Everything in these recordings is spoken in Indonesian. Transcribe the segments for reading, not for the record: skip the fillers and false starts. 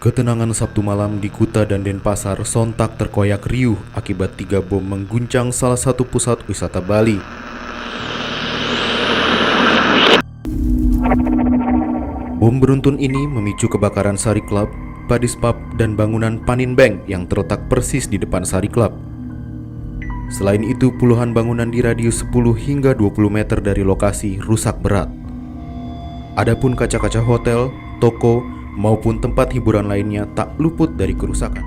Ketenangan Sabtu malam di Kuta dan Denpasar sontak terkoyak riuh akibat 3 bom mengguncang salah satu pusat wisata Bali. Bom beruntun ini memicu kebakaran Sari Club, Buddies Pub, dan bangunan Panin Bank yang terletak persis di depan Sari Club. Selain itu, puluhan bangunan di radius 10 hingga 20 meter dari lokasi rusak berat. Adapun kaca-kaca hotel, toko, maupun tempat hiburan lainnya tak luput dari kerusakan.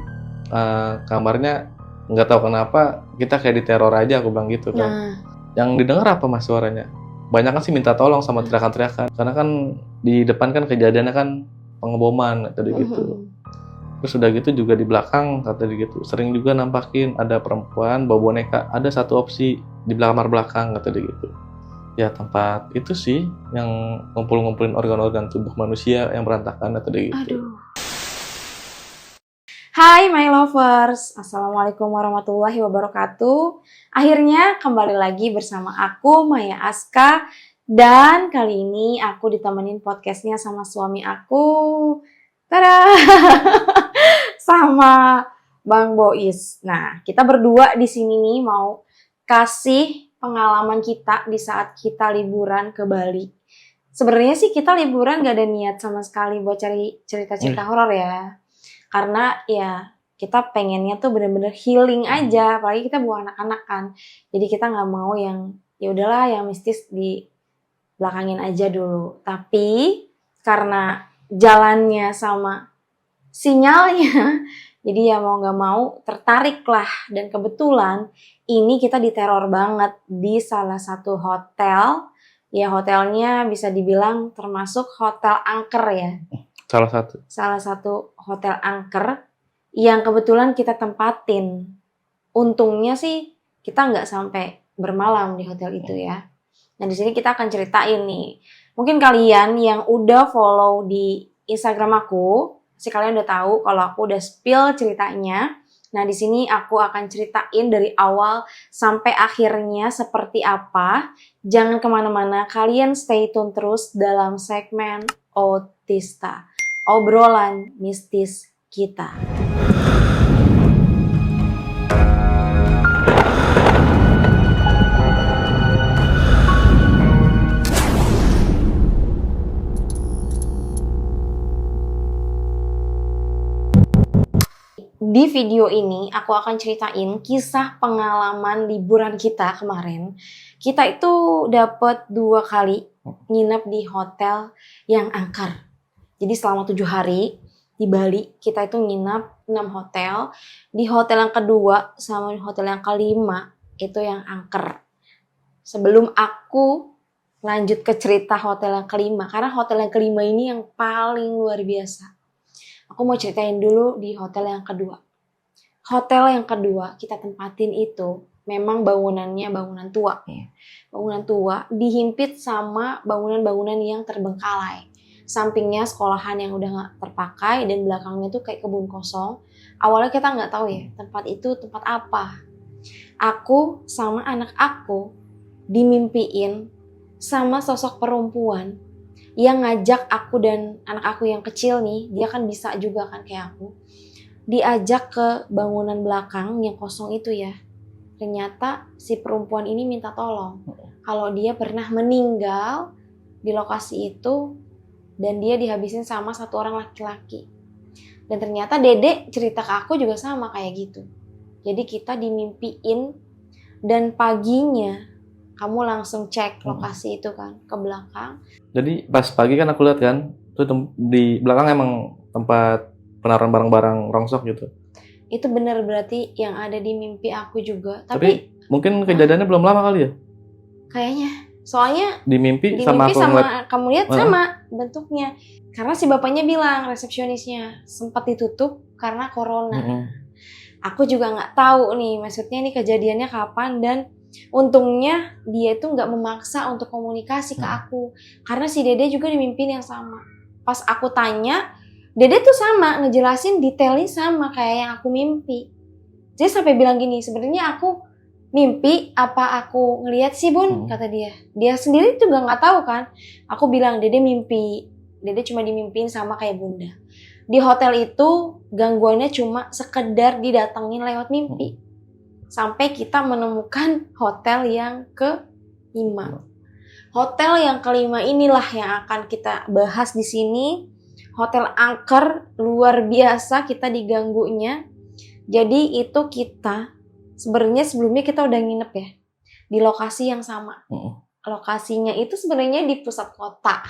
Kamarnya nggak tahu kenapa kita kayak diteror aja, aku bilang gitu kan. Yang didengar apa mas suaranya? Banyak kan sih minta tolong sama teriakan-teriakan. Karena kan di depan kan kejadiannya kan pengeboman tadi gitu. Terus udah gitu juga di belakang kata dia gitu. Sering juga nampakin ada perempuan bawa boneka. Ada satu opsi di kamar belakang kata dia gitu. Ya tempat itu sih yang ngumpul-ngumpulin organ-organ tubuh manusia yang berantakan atau gitu. Aduh. Hai my lovers, Assalamualaikum warahmatullahi wabarakatuh. Akhirnya kembali lagi bersama aku Maya Aska. Dan kali ini aku ditemenin podcastnya sama suami aku. Tada! Sama Bang Bois. Nah, kita berdua di sini nih mau kasih pengalaman kita di saat kita liburan ke Bali. Sebenarnya sih kita liburan gak ada niat sama sekali buat cari cerita-cerita horor ya. Karena ya kita pengennya tuh bener-bener healing aja. Apalagi kita bawa anak-anak kan. Jadi kita gak mau yang ya udahlah yang mistis di belakangin aja dulu. Tapi karena jalannya sama sinyalnya, jadi ya mau gak mau tertarik lah. Dan kebetulan ini kita diteror banget di salah satu hotel. Ya hotelnya bisa dibilang termasuk hotel angker ya. Salah satu hotel angker yang kebetulan kita tempatin. Untungnya sih kita nggak sampai bermalam di hotel itu ya. Nah di sini kita akan ceritain nih. Mungkin kalian yang udah follow di Instagram aku, pasti kalian udah tahu kalau aku udah spill ceritanya. Nah di sini aku akan ceritain dari awal sampai akhirnya seperti apa. Jangan kemana-mana, kalian stay tune terus dalam segmen Otista, obrolan mistis kita. Di video ini aku akan ceritain kisah pengalaman liburan kita kemarin. Kita itu dapat 2 kali nginep di hotel yang angker. Jadi selama 7 hari di Bali kita itu nginep 6 hotel. Di hotel yang kedua sama di hotel yang kelima itu yang angker. Sebelum aku lanjut ke cerita hotel yang kelima, karena hotel yang kelima ini yang paling luar biasa. Aku mau ceritain dulu di hotel yang kedua. Hotel yang kedua kita tempatin itu memang bangunannya bangunan tua. Bangunan tua dihimpit sama bangunan-bangunan yang terbengkalai. Sampingnya sekolahan yang udah gak terpakai dan belakangnya tuh kayak kebun kosong. Awalnya kita gak tahu ya tempat itu tempat apa. Aku sama anak aku dimimpiin sama sosok perempuan yang ngajak aku dan anak aku yang kecil nih, dia kan bisa juga kan kayak aku, diajak ke bangunan belakang yang kosong itu ya. Ternyata si perempuan ini minta tolong kalau dia pernah meninggal di lokasi itu dan dia dihabisin sama satu orang laki-laki. Dan ternyata Dede cerita ke aku juga sama kayak gitu. Jadi kita dimimpiin dan paginya kamu langsung cek lokasi itu kan ke belakang. Jadi pas pagi kan aku lihat kan, tuh di belakang emang tempat penaruhan barang-barang rongsok gitu. Itu benar berarti yang ada di mimpi aku juga. Tapi mungkin kejadiannya belum lama kali ya? Kayaknya. Soalnya di mimpi sama kamu lihat sama bentuknya. Karena si bapaknya bilang resepsionisnya sempat ditutup karena corona. Aku juga nggak tahu nih maksudnya nih kejadiannya kapan dan untungnya dia itu nggak memaksa untuk komunikasi ke aku. Karena si Dede juga dimimpin yang sama. Pas aku tanya, Dede tuh sama ngejelasin detailnya sama kayak yang aku mimpi. Jadi sampai bilang gini, sebenarnya aku mimpi apa aku ngelihat sih Bun, kata dia. Dia sendiri juga nggak tahu kan. Aku bilang Dede mimpi, Dede cuma dimimpin sama kayak Bunda. Di hotel itu gangguannya cuma sekedar didatengin lewat mimpi. Sampai kita menemukan hotel yang ke-5. Hotel yang ke-5 inilah yang akan kita bahas di sini. Hotel angker, luar biasa kita diganggunya. Jadi itu kita sebenarnya sebelumnya kita udah nginep ya di lokasi yang sama. Lokasinya itu sebenarnya di pusat kota.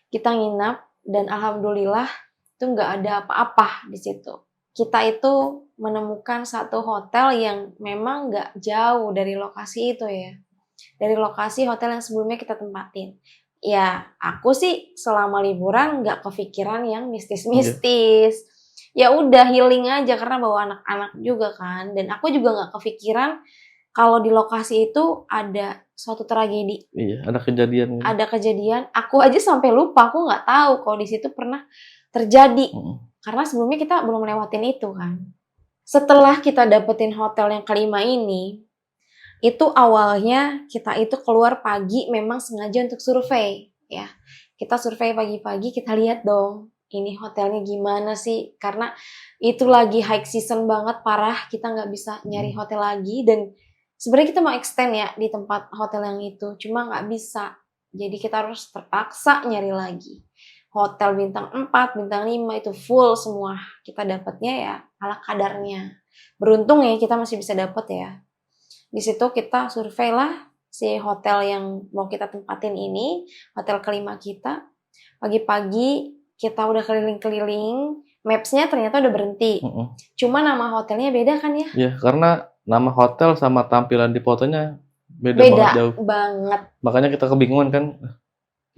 Kita nginep dan alhamdulillah itu nggak ada apa-apa di situ. Kita itu menemukan satu hotel yang memang nggak jauh dari lokasi itu ya. Dari lokasi hotel yang sebelumnya kita tempatin. Ya, aku sih selama liburan nggak kepikiran yang mistis-mistis. Ya udah healing aja karena bawa anak-anak juga kan. Dan aku juga nggak kepikiran kalau di lokasi itu ada suatu tragedi. Iya, ada kejadian. Ada kejadian. Aku aja sampai lupa. Aku nggak tahu kalau di situ pernah terjadi. Karena sebelumnya kita belum lewatin itu kan. Setelah kita dapetin hotel yang ke-5 ini, itu awalnya kita itu keluar pagi memang sengaja untuk survei ya. Kita survei pagi-pagi, kita lihat dong ini hotelnya gimana sih, karena itu lagi high season banget, parah, kita nggak bisa nyari hotel lagi. Dan sebenarnya kita mau extend ya di tempat hotel yang itu, cuma nggak bisa, jadi kita harus terpaksa nyari lagi. Hotel bintang 4, bintang 5 itu full semua, kita dapatnya ya ala kadarnya. Beruntung ya kita masih bisa dapat ya. Di situ kita survei lah si hotel yang mau kita tempatin ini, hotel ke-5 kita. Pagi-pagi kita udah keliling-keliling, maps-nya ternyata udah berhenti. Cuma nama hotelnya beda kan ya? Iya, karena nama hotel sama tampilan di fotonya beda banget jauh. Banget. Makanya kita kebingungan kan,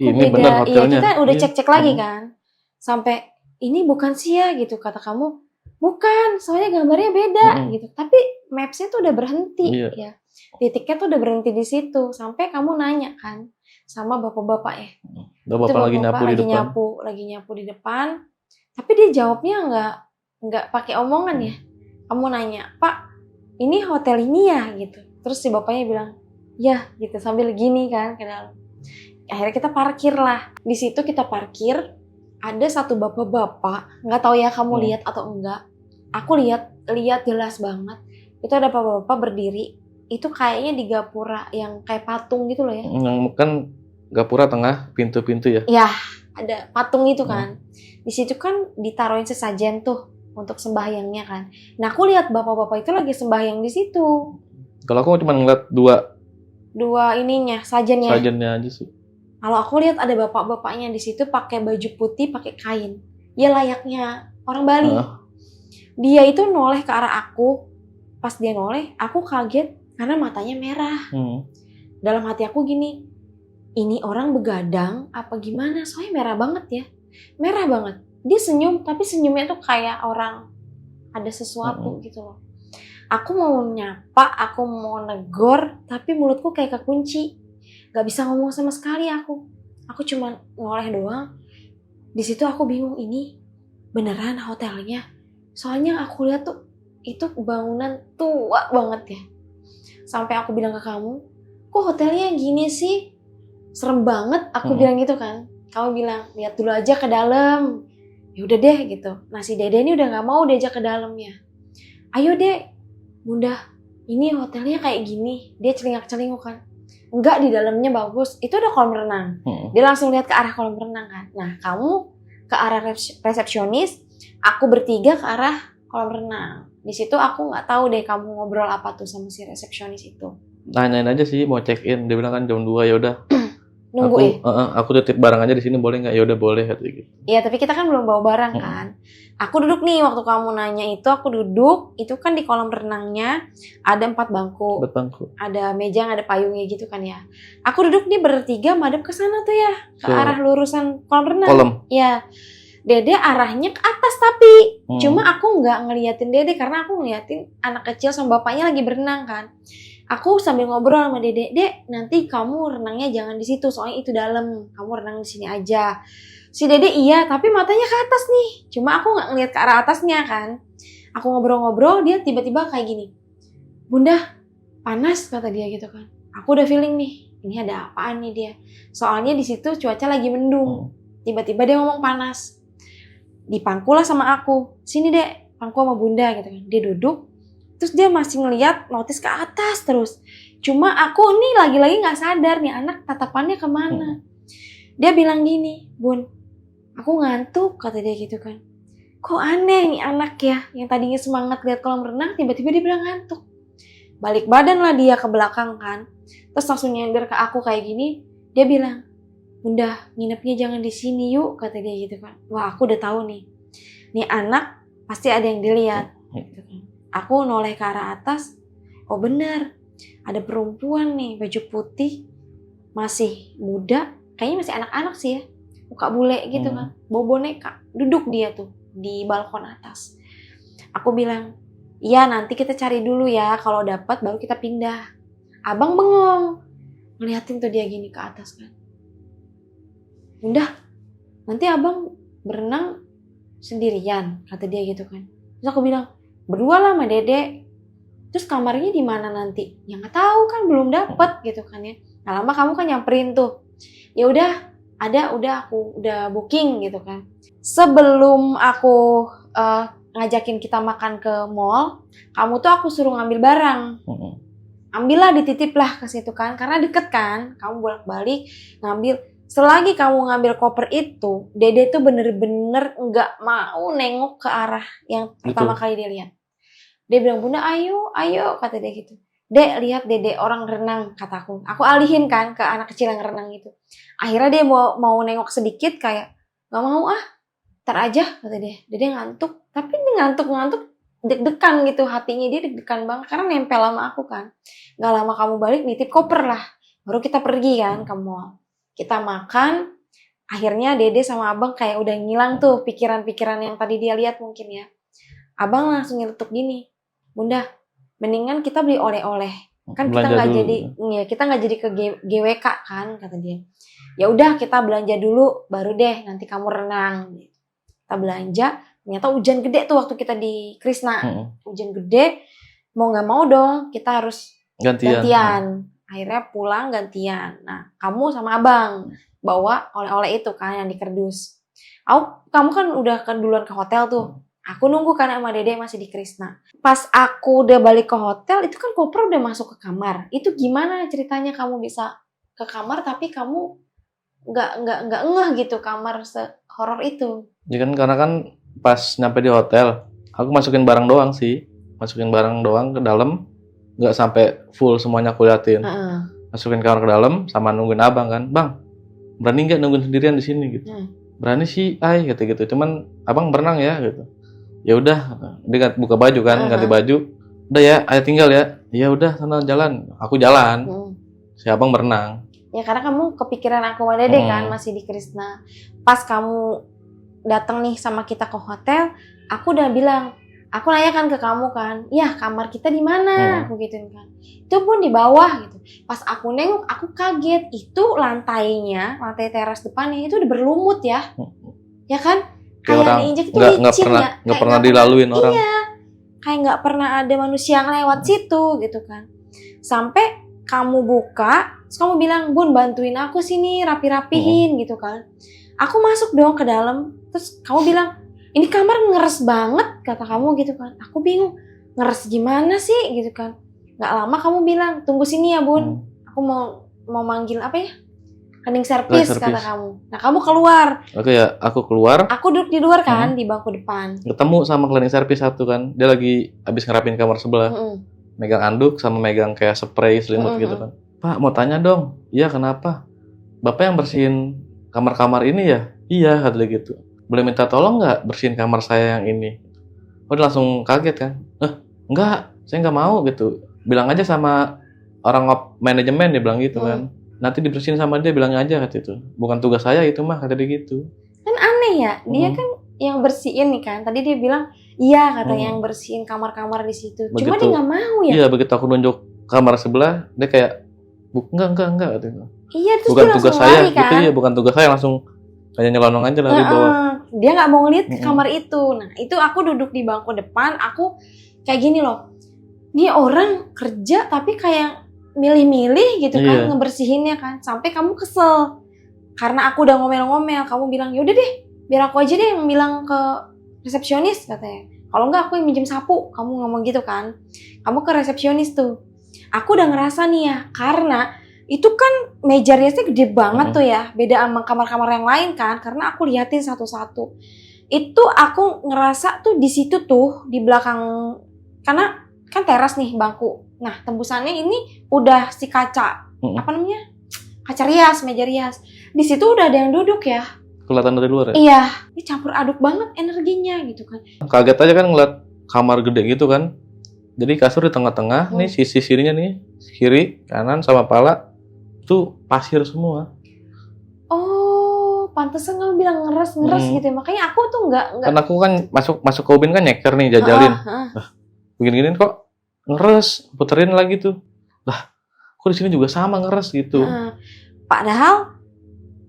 ini benar hotelnya. Iya, kita udah cek-cek lagi kan. Sampai ini bukan sih ya gitu, kata kamu. Bukan, soalnya gambarnya beda gitu. Tapi maps-nya tuh udah berhenti ya. Titiknya tuh udah berhenti di situ. Sampai kamu nanya kan sama bapak-bapak ya. Bapak lagi nyapu di depan. Lagi nyapu di depan. Tapi dia jawabnya nggak pakai omongan ya. Kamu nanya, "Pak, ini hotel ini ya?" gitu. Terus si bapaknya bilang, "Ya," gitu sambil gini kan ke dalam. Akhirnya kita parkir lah. Di situ kita parkir, ada satu bapak-bapak, nggak tahu ya kamu lihat atau enggak. Aku lihat jelas banget. Itu ada bapak-bapak berdiri. Itu kayaknya di gapura yang kayak patung gitu loh ya. Yang kan gapura tengah pintu-pintu ya. Ya, ada patung itu kan. Di situ kan ditaruhin sesajen tuh untuk sembahyangnya kan. Nah, aku lihat bapak-bapak itu lagi sembahyang di situ. Kalau aku cuma ngeliat dua ininya, sajennya. Sajennya aja sih. Kalau aku lihat ada bapak-bapaknya di situ pakai baju putih, pakai kain. Ya layaknya orang Bali. Dia itu noleh ke arah aku. Pas dia noleh, aku kaget karena matanya merah. Dalam hati aku gini, ini orang begadang apa gimana? Soalnya merah banget ya. Merah banget. Dia senyum, tapi senyumnya tuh kayak orang ada sesuatu gitu loh. Aku mau nyapa, aku mau negor, tapi mulutku kayak kekunci. Gak bisa ngomong sama sekali aku. Aku cuma noleh doang. Di situ aku bingung, ini beneran hotelnya? Soalnya aku lihat tuh itu bangunan tua banget ya. Sampai aku bilang ke kamu, kok hotelnya gini sih? Serem banget, aku bilang gitu kan. Kamu bilang, lihat dulu aja ke dalam. Ya udah deh gitu. Nah si Dede ini udah nggak mau diajak ke dalamnya. Ayo deh, Bunda, ini hotelnya kayak gini. Dia celingak-celinguk kan. Enggak, di dalamnya bagus. Itu ada kolam renang. Dia langsung lihat ke arah kolam renang kan. Nah kamu ke arah resepsionis, aku bertiga ke arah kolam renang. Di situ aku nggak tahu deh kamu ngobrol apa tuh sama si resepsionis itu. Nanyain aja sih mau check in. Dia bilang kan jam 2, ya udah. Nunggu aku titip barang aja di sini boleh nggak? Ya udah boleh gitu. Iya, tapi kita kan belum bawa barang kan. Aku duduk nih waktu kamu nanya itu, aku duduk. Itu kan di kolam renangnya ada 4 bangku. Ada meja, ada payungnya gitu kan ya. Aku duduk nih bertiga madep ke sana tuh ya, ke arah lurusan kolam renang. Iya. Dede arahnya ke atas tapi cuma aku nggak ngeliatin Dede karena aku ngeliatin anak kecil sama bapaknya lagi berenang kan. Aku sambil ngobrol sama Dede, "Dek, nanti kamu renangnya jangan di situ, soalnya itu dalam. Kamu renang di sini aja." Si Dede iya, tapi matanya ke atas nih. Cuma aku nggak ngeliat ke arah atasnya kan. Aku ngobrol-ngobrol, dia tiba-tiba kayak gini, "Bunda, panas," kata dia gitu kan. Aku udah feeling nih, ini ada apaan nih dia. Soalnya di situ cuaca lagi mendung. Tiba-tiba dia ngomong panas. dipangkulah sama aku. Sini dek, pangku sama bunda gitu kan. Dia duduk, terus dia masih ngeliat notis ke atas terus. Cuma aku nih lagi-lagi gak sadar nih anak tatapannya kemana. Dia bilang gini, Bun, aku ngantuk, kata dia gitu kan. Kok aneh nih anak ya, yang tadinya semangat lihat kolam renang, tiba-tiba dia bilang ngantuk. Balik badan lah dia ke belakang kan. Terus langsung nyender ke aku kayak gini, dia bilang, Bunda, nginepnya jangan di sini yuk, kata dia gitu kan. Wah, aku udah tahu nih anak pasti ada yang dilihat. Gitu kan. Aku noleh ke arah atas, oh benar, ada perempuan nih, baju putih, masih muda, kayaknya masih anak-anak sih ya, muka bule gitu kan, bawa boneka, duduk dia tuh di balkon atas. Aku bilang, iya nanti kita cari dulu ya, kalau dapat baru kita pindah. Abang bengong, ngeliatin tuh dia gini ke atas kan. Bunda, nanti abang berenang sendirian, kata dia gitu kan. Terus aku bilang, berdua lah sama Dede. Terus kamarnya di mana nanti? Ya nggak tahu kan, belum dapet gitu kan ya. Nah lama kamu kan nyamperin tuh. Ya udah, aku udah booking gitu kan. Sebelum aku ngajakin kita makan ke mall, kamu tuh aku suruh ngambil barang. Ambillah, dititip lah ke situ kan, karena deket kan. Kamu bolak-balik ngambil. Selagi kamu ngambil koper itu, Dede tuh bener-bener nggak mau nengok ke arah yang pertama kali dia lihat. Dia bilang, Bunda ayo, kata dia gitu. Dek, lihat Dede orang renang, kataku. Aku alihin kan ke anak kecil yang renang itu. Akhirnya dia mau nengok sedikit kayak, nggak mau ntar aja, kata dia. Dede ngantuk, tapi dia ngantuk deg-degan gitu, hatinya dia deg-degan banget karena nempel sama aku kan. Nggak lama kamu balik, nitip koper lah. Baru kita pergi kan ke mall. Kita makan, akhirnya Dede sama abang kayak udah ngilang tuh pikiran-pikiran yang tadi dia lihat mungkin ya. Abang langsung nyeletuk gini, Bunda, mendingan kita beli oleh-oleh. Kan kita nggak jadi, ya kita nggak jadi ke GWK kan, kata dia. Ya udah kita belanja dulu, baru deh nanti kamu renang. Kita belanja, ternyata hujan gede tuh waktu kita di Krisna. Hujan gede, mau nggak mau dong kita harus gantian. Akhirnya pulang gantian. Nah, kamu sama abang bawa oleh-oleh itu kan yang di kerdus. Kamu kan udah duluan ke hotel tuh. Aku nunggu kan sama Dede masih di Krisna. Pas aku udah balik ke hotel, itu kan koper udah masuk ke kamar. Itu gimana ceritanya kamu bisa ke kamar tapi kamu nggak ngeh gitu kamar se-horor itu? Ya kan karena kan pas nyampe di hotel, aku masukin barang doang sih. Masukin barang doang ke dalam. Nggak sampai full semuanya aku liatin. Masukin kamar ke dalam sama nungguin abang kan. Bang, berani nggak nungguin sendirian di sini gitu? Berani sih, kata gitu. Cuman abang berenang ya gitu. Ya udah, dia buka baju kan, ganti baju. Udah ya, ayo tinggal ya. Ya udah, sana jalan. Aku jalan. Si abang berenang. Ya karena kamu kepikiran aku sama Dede kan masih di Krisna. Pas kamu datang nih sama kita ke hotel, aku udah bilang, aku nanya kan ke kamu kan, ya kamar kita di mana? Aku gituin kan. Itu pun di bawah gitu. Pas aku nengok, aku kaget. Itu lantai teras depannya itu udah berlumut ya. Ya kan? Kayak diinjek itu licin ya. Nggak pernah dilaluin orang. Iya. Kayak nggak pernah ada manusia yang lewat situ gitu kan. Sampai kamu buka, terus kamu bilang, Bun bantuin aku sini rapi-rapihin gitu kan. Aku masuk dong ke dalam. Terus kamu bilang, ini kamar ngeres banget, kata kamu gitu kan. Aku bingung, ngeres gimana sih gitu kan. Gak lama kamu bilang, tunggu sini ya Bun. Aku mau manggil apa ya? Cleaning service, kata kamu. Nah kamu keluar. Oke ya, aku keluar. Aku duduk di luar kan, di bangku depan. Ketemu sama cleaning service satu kan. Dia lagi habis ngerapin kamar sebelah. Megang anduk sama megang kayak spray selimut gitu kan. Pak mau tanya dong. Iya kenapa? Bapak yang bersihin kamar-kamar ini ya? Iya, kata dia gitu. Boleh minta tolong nggak bersihin kamar saya yang ini? Oh dia langsung kaget kan. Enggak, saya nggak mau gitu. Bilang aja sama orang manajemen, dia bilang gitu kan. Nanti dibersihin sama dia, bilangnya aja kata itu. Bukan tugas saya itu mah, kata dia gitu. Kan aneh ya, dia kan yang bersihin nih kan. Tadi dia bilang, iya katanya yang bersihin kamar-kamar di situ. Cuma dia nggak mau ya. Iya, begitu aku nunjuk kamar sebelah, dia kayak, enggak katanya. Iya, terus bukan dia tugas langsung saya, lari kan. Gitu ya, bukan tugas saya, langsung kayak nyelonong aja lari bawah. Dia nggak mau ngeliat ke kamar itu. Nah itu aku duduk di bangku depan, aku kayak gini loh. Ini orang kerja tapi kayak milih-milih gitu kan, ngebersihinnya kan. Sampai kamu kesel. Karena aku udah ngomel-ngomel, kamu bilang, yaudah deh, biar aku aja deh yang bilang ke resepsionis katanya. Kalau enggak aku yang minjem sapu, kamu ngomong gitu kan. Kamu ke resepsionis tuh. Aku udah ngerasa nih ya, karena itu kan meja riasnya gede banget tuh ya, beda sama kamar-kamar yang lain kan, karena aku liatin satu-satu. Itu aku ngerasa tuh di situ tuh di belakang, karena kan teras nih bangku. Nah tembusannya ini udah si kaca, apa namanya? Kaca rias, meja rias. Di situ udah ada yang duduk ya. Kelihatan dari luar ya? Iya, ini campur aduk banget energinya gitu kan. Kaget aja kan ngeliat kamar gede gitu kan. Jadi kasur di tengah-tengah, nih sisi kirinya nih, kiri, kanan sama pala itu pasir semua. Oh, pantesan kamu bilang ngeres gitu ya. Makanya aku tuh nggak. Kan aku kan masuk ke ubin kan nyeker nih, jajalin. Begini-gini kok ngeres, puterin lagi tuh. Lah, kok di sini juga sama ngeres gitu. Padahal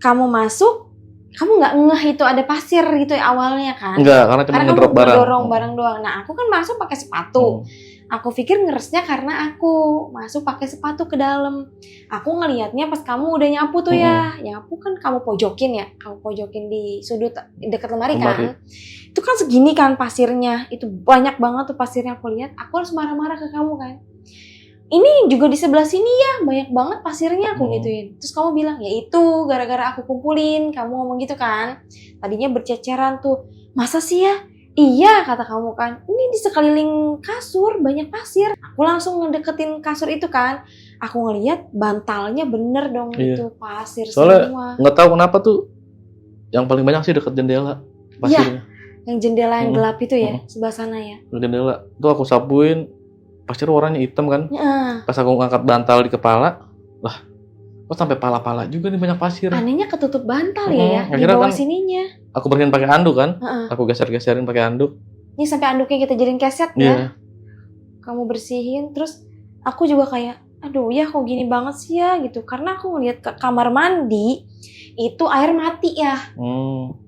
kamu masuk, kamu nggak ngeh itu ada pasir gitu ya awalnya kan? Enggak, karena cuma ngedrop barang. Dorong barang doang. Nah, aku kan masuk pakai sepatu. Aku pikir ngeresnya karena aku masuk pakai sepatu ke dalam. Aku ngelihatnya pas kamu udah nyapu tuh ya. Nyapu kan kamu pojokin ya. Kamu pojokin di sudut dekat lemari kan. Itu kan segini kan pasirnya. Itu banyak banget tuh pasirnya aku lihat. Aku harus marah-marah ke kamu kan. Ini juga di sebelah sini ya, banyak banget pasirnya aku gituin. Terus kamu bilang, ya itu gara-gara aku kumpulin. Kamu ngomong gitu kan. Tadinya berceceran tuh. Masa sih ya? Iya kata kamu kan, ini di sekeliling kasur banyak pasir. Aku langsung ngedeketin kasur itu kan. Aku ngeliat bantalnya bener dong itu pasir soalnya semua. Nggak tahu kenapa tuh yang paling banyak sih deket jendela pasirnya. Iya, yang jendela yang gelap itu ya, sebelah sana ya. Jendela, tuh aku sapuin, pasir warnanya hitam kan. Pas aku ngangkat bantal di kepala, lah kok sampai pala-pala juga nih banyak pasir. Anehnya ketutup bantal ya, di kan bawah sininya. Aku bersihin pakai anduk kan, aku geser-geserin pakai anduk. Ini sampai anduknya kita jadiin keset ya. Kamu bersihin, terus aku juga kayak, aduh ya kok gini banget sih ya gitu. Karena aku ngeliat ke kamar mandi, itu air mati ya.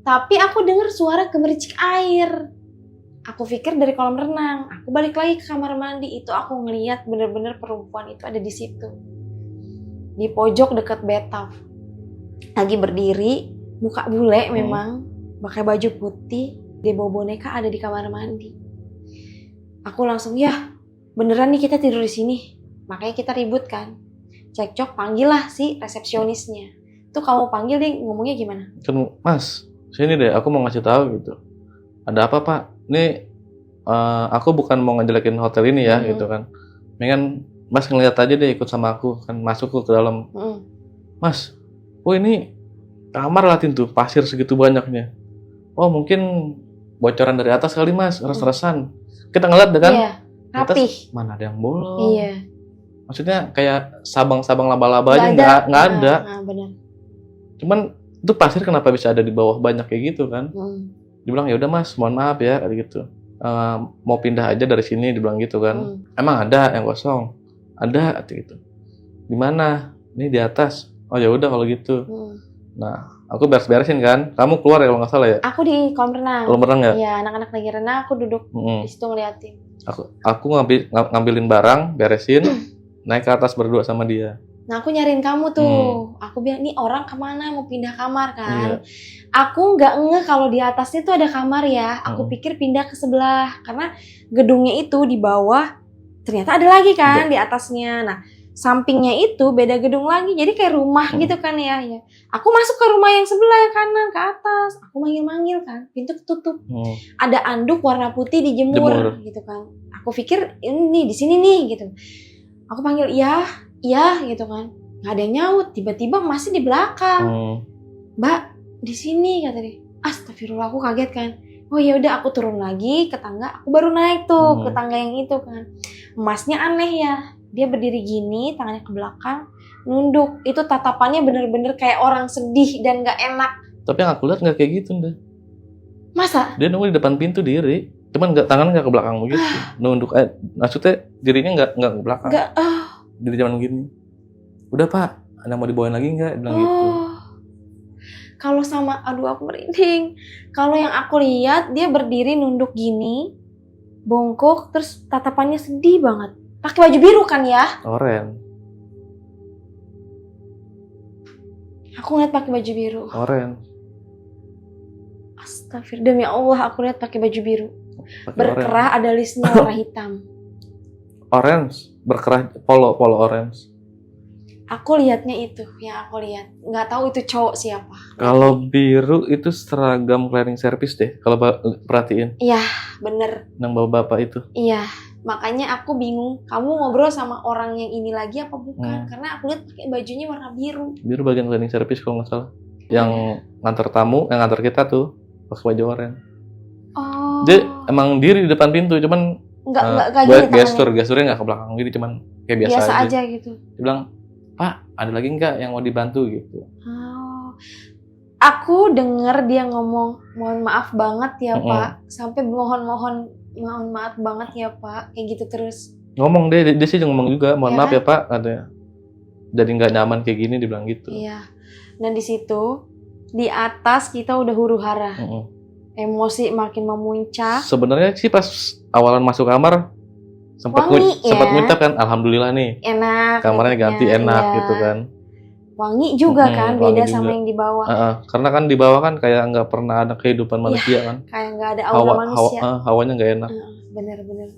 Tapi aku dengar suara gemericik air. Aku pikir dari kolam renang. Aku balik lagi ke kamar mandi, itu aku ngeliat bener-bener perempuan itu ada di situ. Di pojok dekat bathtub. Lagi berdiri, muka bule memang, pakai baju putih, dia bawa boneka ada di kamar mandi. Aku langsung, ya beneran nih kita tidur di sini. Makanya kita ribut kan. Cekcok, panggil lah si resepsionisnya. Tuh kamu panggil dia ngomongnya gimana? Kan Mas, sini deh aku mau ngasih tahu gitu. Ada apa Pak? Nih aku bukan mau ngejelekin hotel ini ya gitu kan. Mendingan Mas ngeliat aja deh ikut sama aku kan, masuk ke dalam. Mas, oh ini kamar latin tuh pasir segitu banyaknya. Oh mungkin bocoran dari atas kali Mas, res-resan. Kita ngeliat deh kan. Iya, rapih. Mana ada yang bolong. Iya. Maksudnya kayak sabang-sabang laba-laba aja nggak ada. Benar. Cuman itu pasir kenapa bisa ada di bawah banyak kayak gitu kan? Dibilang ya udah Mas, mohon maaf ya kayak gitu. Mau pindah aja dari sini dibilang gitu kan. Emang ada yang kosong? Ada gitu. Di mana? Ini di atas. Oh ya udah kalau gitu. Nah, aku beres-beresin kan. Kamu keluar ya kalau nggak salah ya? Aku di kolam renang. Kolam renang ya? Iya, anak-anak lagi renang, aku duduk di situ ngeliatin. Aku ngambilin barang, beresin, naik ke atas berdua sama dia. Nah, aku nyariin kamu tuh. Aku bilang, nih orang kemana mau pindah kamar kan? Aku nggak ngeh kalau di atasnya tuh ada kamar ya. Aku pikir pindah ke sebelah. Karena gedungnya itu di bawah, ternyata ada lagi kan di atasnya. Nah, sampingnya itu beda gedung lagi. Jadi kayak rumah gitu kan ya. Aku masuk ke rumah yang sebelah yang kanan ke atas. Aku manggil-manggil kan. Pintu ketutup. Ada anduk warna putih dijemur gitu kan. Aku pikir ini di sini nih gitu. Aku panggil iya gitu kan. Nggak ada yang nyaut. Tiba-tiba masih di belakang. Mbak, di sini kata dia. Astagfirullah, aku kaget kan. Oh ya udah aku turun lagi ke tangga. Aku baru naik tuh ke tangga yang itu kan. Masnya aneh ya. Dia berdiri gini, tangannya ke belakang, nunduk. Itu tatapannya bener-bener kayak orang sedih dan gak enak. Tapi yang aku lihat nggak kayak gitu, Nda. Masa? Dia nunggu di depan pintu diri, cuman tangan nggak ke belakang gitu. Nunduk, maksudnya dirinya nggak ke belakang. Diri zaman gini. Udah Pak, ada mau dibawain lagi nggak? Bilang gitu. Kalau sama, aduh aku merinding. Kalau yang aku lihat dia berdiri nunduk gini, bongkok, terus tatapannya sedih banget. Pakai baju biru kan ya? Oren. Aku ngeliat pakai baju biru. Oren. Astagfirullah, demi Allah aku lihat pakai baju biru. Pakai Berkerah ada listnya warna hitam. orange, berkerah polo orange. Aku lihatnya itu, yang aku lihat. Nggak tahu itu cowok siapa. Kalau biru itu seragam cleaning service deh. Kalau perhatiin Iya, bener. yang bapak-bapak itu. Iya, makanya aku bingung. Kamu ngobrol sama orang yang ini lagi apa bukan? Hmm. Karena aku lihat pakai bajunya warna biru. Biru bagian cleaning service kalau nggak salah. Yang ngantar tamu, yang ngantar kita tuh pakai baju orange. Oh. Dia emang diri di depan pintu, cuman nggak kayak buat gini tangannya. gesturnya nggak ke belakang gitu, cuman kayak biasa, Biasa aja. aja gitu. Dia bilang, Pak, ada lagi nggak yang mau dibantu gitu? Oh. Aku denger dia ngomong, mohon maaf banget ya Pak, sampai mohon maaf banget ya Pak, kayak gitu terus. Ngomong dia sih ngomong juga, mohon Ya maaf kan? ya Pak, katanya. Jadi nggak nyaman kayak gini, dibilang gitu. Iya. Dan di situ di atas kita udah huru hara, emosi makin memuncak. Sebenarnya sih pas awalan masuk kamar sempat Wangi, sempat ya. ngucap kan, alhamdulillah nih Enak. kamarnya ganti hidupnya, enak iya. gitu kan. Wangi juga kan, wangi beda juga. sama yang di bawah. Karena kan di bawah kan kayak nggak pernah ada kehidupan manusia kan. Kayak nggak ada aura manusia. Hawanya nggak enak. Bener-bener.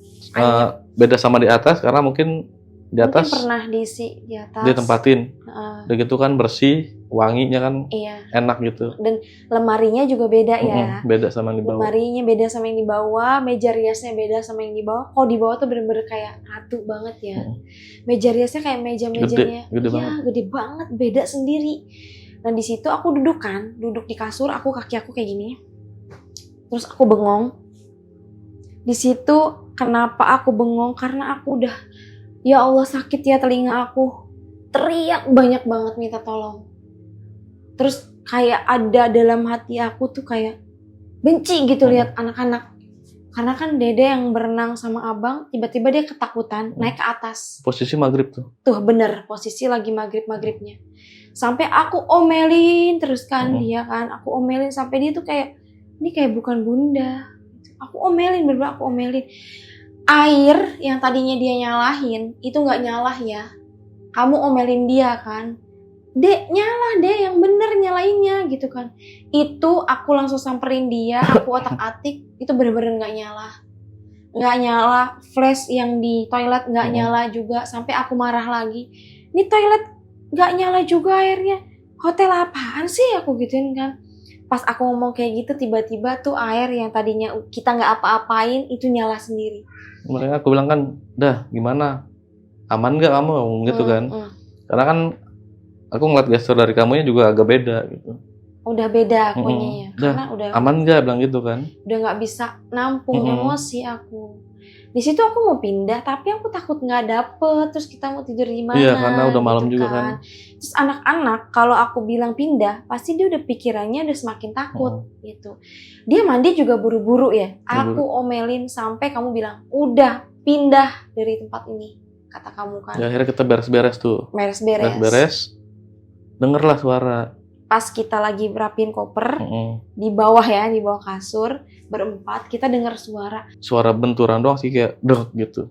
Beda sama di atas karena mungkin di atas mungkin pernah diisi di atas. dia tempatin. Heeh. Udah gitu kan bersih, wanginya kan Iya. enak gitu. Dan lemarinya juga beda ya. Beda sama yang di bawah. Lemarinya beda sama yang di bawah, meja riasnya beda sama yang di bawah. Kok di bawah tuh bener-bener kayak ratu banget ya. Meja riasnya kayak meja-mejanya. Gede Iya, banget. gede banget, beda sendiri. Dan di situ aku duduk di kasur, kaki aku kayak gini. Terus aku bengong. Di situ kenapa aku bengong? Karena aku udah, ya Allah sakit ya telinga aku. Teriak banyak banget minta tolong. Terus kayak ada dalam hati aku tuh kayak benci gitu lihat anak-anak. Karena kan Dede yang berenang sama abang, tiba-tiba dia ketakutan naik ke atas. Posisi maghrib tuh. Tuh bener, posisi lagi maghrib-maghribnya. Sampai aku omelin terus kan dia kan. Aku omelin sampai dia tuh kayak, ini kayak bukan bunda. Aku omelin, bener-bener aku omelin. Air yang tadinya dia nyalahin, itu gak nyalah ya. Kamu omelin dia kan. Dek, nyala deh, yang bener nyalainnya gitu kan. Itu aku langsung samperin dia, aku otak-atik, itu bener-bener gak nyala. Gak nyala, flash yang di toilet gak nyala juga, sampai aku marah lagi. Ini toilet gak nyala juga airnya, hotel apaan sih, aku gituin kan. Pas aku ngomong kayak gitu, tiba-tiba tuh air yang tadinya kita gak apa-apain, itu nyala sendiri. Makanya aku bilang kan, dah gimana? Aman gak kamu? Ngomong gitu kan. Karena kan aku ngeliat gestur dari kamunya juga agak beda gitu. Udah beda akunya ya. Karena udah aman gak bilang gitu kan. Udah gak bisa nampung emosi aku. Di situ aku mau pindah, tapi aku takut nggak dapet. Terus kita mau tidur di mana? Iya, karena udah malam gitu juga kan. Terus anak-anak kalau aku bilang pindah, pasti dia udah pikirannya udah semakin takut gitu. Dia mandi juga buru-buru ya. Aku omelin sampai kamu bilang, udah pindah dari tempat ini, kata kamu kan. Ya akhirnya kita beres-beres tuh. Beres-beres. Dengerlah suara. Pas kita lagi rapiin koper di bawah ya, di bawah kasur berempat, kita dengar suara benturan doang sih, kayak deg gitu,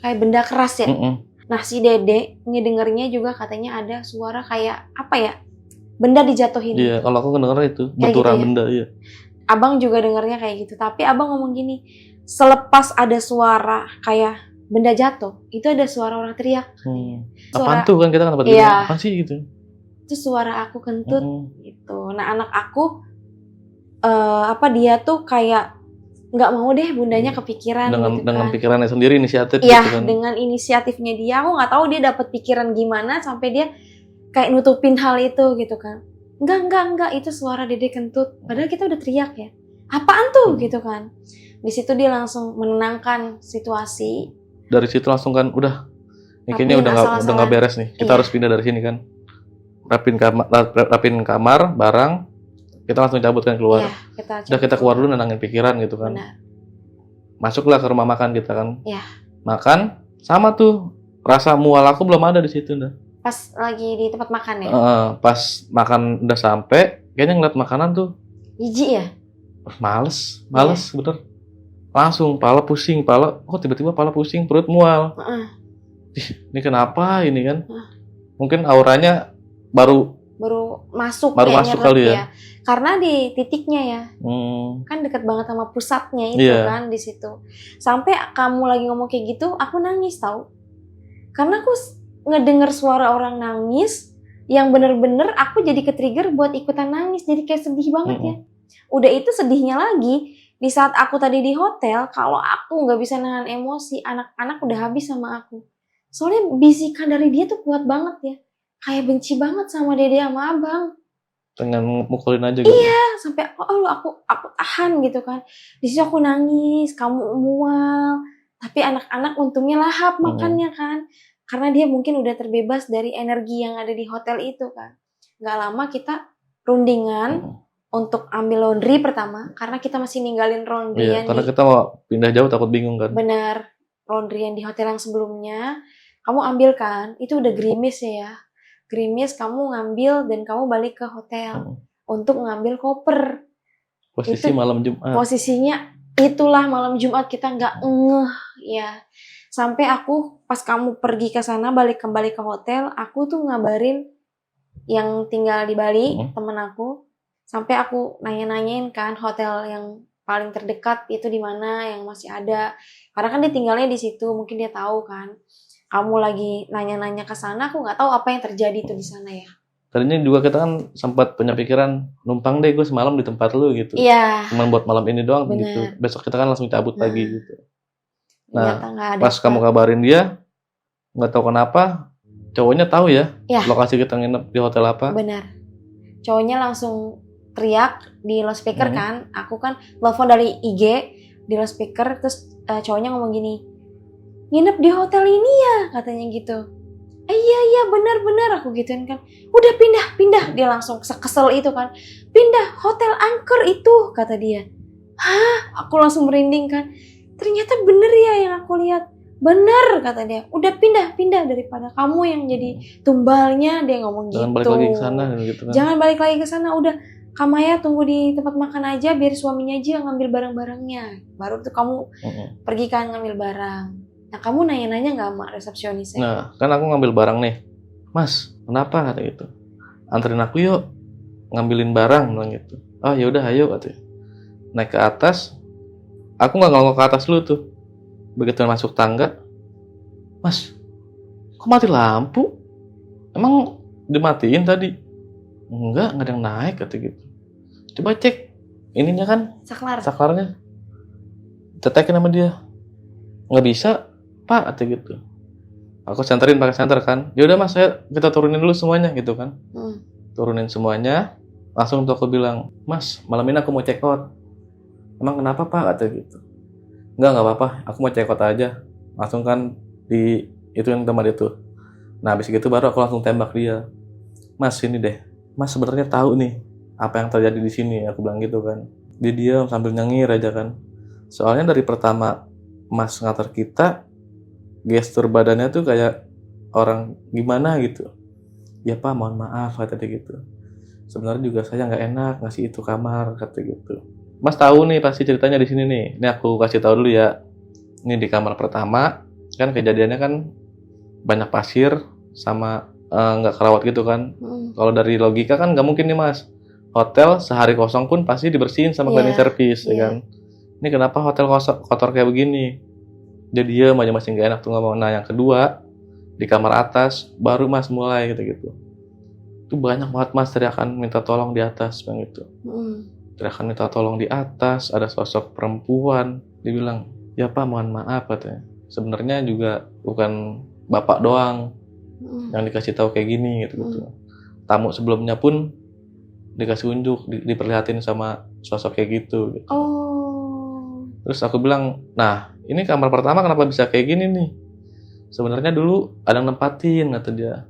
kayak benda keras ya. Nah si Dede ngedengernya juga katanya ada suara kayak apa ya, benda dijatuhin. Iya, kalau aku ngedenger itu benturan gitu ya? Benda. Iya, abang juga dengernya kayak gitu, tapi abang ngomong gini, selepas ada suara kayak benda jatuh, itu ada suara orang teriak. Apaan tuh kan, kita kan dapat apaan sih gitu. Itu suara aku kentut gitu. Nah anak aku dia tuh kayak nggak mau deh bundanya kepikiran dengan pikirannya sendiri, inisiatif iya, gitu kan. dengan inisiatifnya dia, aku nggak tahu dia dapat pikiran gimana sampai dia kayak nutupin hal itu gitu kan. Enggak, itu suara Dede kentut, padahal kita udah teriak ya, apaan tuh gitu kan. Di situ dia langsung menenangkan situasi. Dari situ langsung kan udah kayaknya udah nggak beres nih, kita harus pindah dari sini kan. Rapin kamar, barang, kita langsung cabut kan keluar. Iya, kita keluar dulu nenangin pikiran gitu kan. Benar. Masuklah ke rumah makan kita kan. Iya. Makan, sama tuh rasa mual aku belum ada di situ dah. Pas lagi di tempat makan ya. Pas makan udah sampai, kayaknya ngeliat makanan tuh jijik ya. Males bener. Langsung pala pusing, tiba-tiba pala pusing, perut mual. Ini kenapa ini kan? Mungkin auranya baru baru masuk Baru kayak masuk nyerap kali ya? ya. Karena di titiknya ya, kan deket banget sama pusatnya itu Iya. kan di situ. Sampai kamu lagi ngomong kayak gitu, aku nangis tahu. Karena aku ngedenger suara orang nangis yang bener-bener aku jadi ke-trigger buat ikutan nangis. Jadi kayak sedih banget ya. Udah itu sedihnya lagi, di saat aku tadi di hotel, kalau aku nggak bisa nahan emosi, anak-anak udah habis sama aku. Soalnya bisikan dari dia tuh kuat banget ya. Kayak benci banget sama dede sama abang. Pengen mukulin aja gitu. Iya, sampai aku tahan gitu kan. Di situ aku nangis, kamu mual. Tapi anak-anak untungnya lahap makannya kan. Karena dia mungkin udah terbebas dari energi yang ada di hotel itu kan. Gak lama kita rundingan untuk ambil laundry pertama. Karena kita masih ninggalin laundry Iya, karena kita mau pindah jauh takut bingung kan. Benar, laundry yang di hotel yang sebelumnya. Kamu ambil kan, itu udah gerimis ya. Gerimis kamu ngambil dan kamu balik ke hotel. Untuk ngambil koper. Posisi Itu malam Jumat. Posisinya itulah malam Jumat, kita nggak ngeh ya. Sampai aku pas kamu pergi ke sana balik kembali ke hotel, aku tuh ngabarin yang tinggal di Bali, temen aku. Sampai aku nanya-nanyain kan hotel yang paling terdekat itu di mana yang masih ada. Karena kan dia tinggalnya di situ, mungkin dia tahu kan. Kamu lagi nanya-nanya ke sana, aku nggak tahu apa yang terjadi tuh di sana ya. Tadinya juga kita kan sempat punya pikiran numpang deh gue semalam di tempat lu gitu. Iya. Cuman buat malam ini doang Bener. gitu. Besok kita kan langsung cabut lagi gitu. Nah, ada pas kamu kabarin dia, nggak tahu kenapa cowoknya tahu ya, lokasi kita nginep di hotel apa. Benar. Cowoknya langsung teriak di loudspeaker kan. Aku kan telepon dari IG di loudspeaker, terus cowoknya ngomong gini, nginep di hotel ini ya, katanya gitu. Iya benar aku gituin kan. Udah pindah. Dia langsung kesel itu kan. Pindah hotel angker itu, kata dia. Hah? Aku langsung merinding kan. Ternyata bener ya yang aku lihat. Bener, kata dia. Udah pindah daripada kamu yang jadi tumbalnya, dia ngomong gitu. Jangan balik lagi ke sana gitu kan. Jangan balik lagi ke sana, udah Kamaya tunggu di tempat makan aja, biar suaminya aja yang ngambil barang-barangnya. Baru tuh kamu pergi kan ngambil barang. Nah, kamu nanya-nanya nggak sama resepsionisnya? Nah, kan aku ngambil barang nih. Mas, kenapa kata gitu? Anterin aku yuk, ngambilin barang bilang gitu. Oh ya udah, ayo katanya. Naik ke atas. Aku nggak ngomong ke atas dulu tuh. Begitu masuk tangga, Mas, kok mati lampu? Emang dimatiin tadi? Enggak ada yang naik kata gitu. Coba cek ininya kan, saklarnya. Tetekin sama dia. Nggak bisa, Pak, kata gitu. Aku senterin pakai senter kan. Ya udah Mas, kita turunin dulu semuanya gitu kan. Turunin semuanya. Langsung tuh aku bilang, Mas, malam ini aku mau check out. Emang kenapa Pak, kata gitu. Enggak apa-apa, aku mau check out aja. Langsung kan di itu yang tempat itu. Nah habis gitu baru aku langsung tembak dia. Mas, ini deh. Mas sebenarnya tahu nih apa yang terjadi di sini, aku bilang gitu kan. Dia diam sambil nyengir aja kan. Soalnya dari pertama Mas nganter kita, gestur badannya tuh kayak orang gimana gitu. Ya Pak, mohon maaf, kata dia gitu. Sebenarnya juga saya nggak enak ngasih itu kamar, kata gitu. Mas tahu nih pasti ceritanya di sini nih. Ini aku kasih tahu dulu ya. Ini di kamar pertama kan kejadiannya kan banyak pasir sama nggak kerawat gitu kan. Kalau dari logika kan nggak mungkin nih Mas. Hotel sehari kosong pun pasti dibersihin sama cleaning service, ya kan. Ini kenapa hotel kotor kayak begini? Jadi dia masih nggak enak tuh ngomong. Nah yang kedua di kamar atas baru Mas mulai gitu. Itu banyak banget Mas teriakan minta tolong di atas bang itu. Teriakan minta tolong di atas, ada sosok perempuan. Dia bilang, ya Pak mohon maaf katanya. Sebenarnya juga bukan Bapak doang yang dikasih tahu kayak gini gitu. Tamu sebelumnya pun dikasih unjuk, diperlihatin sama sosok kayak gitu. Terus aku bilang, nah ini kamar pertama kenapa bisa kayak gini nih? Sebenarnya dulu ada yang nempatin, kata dia.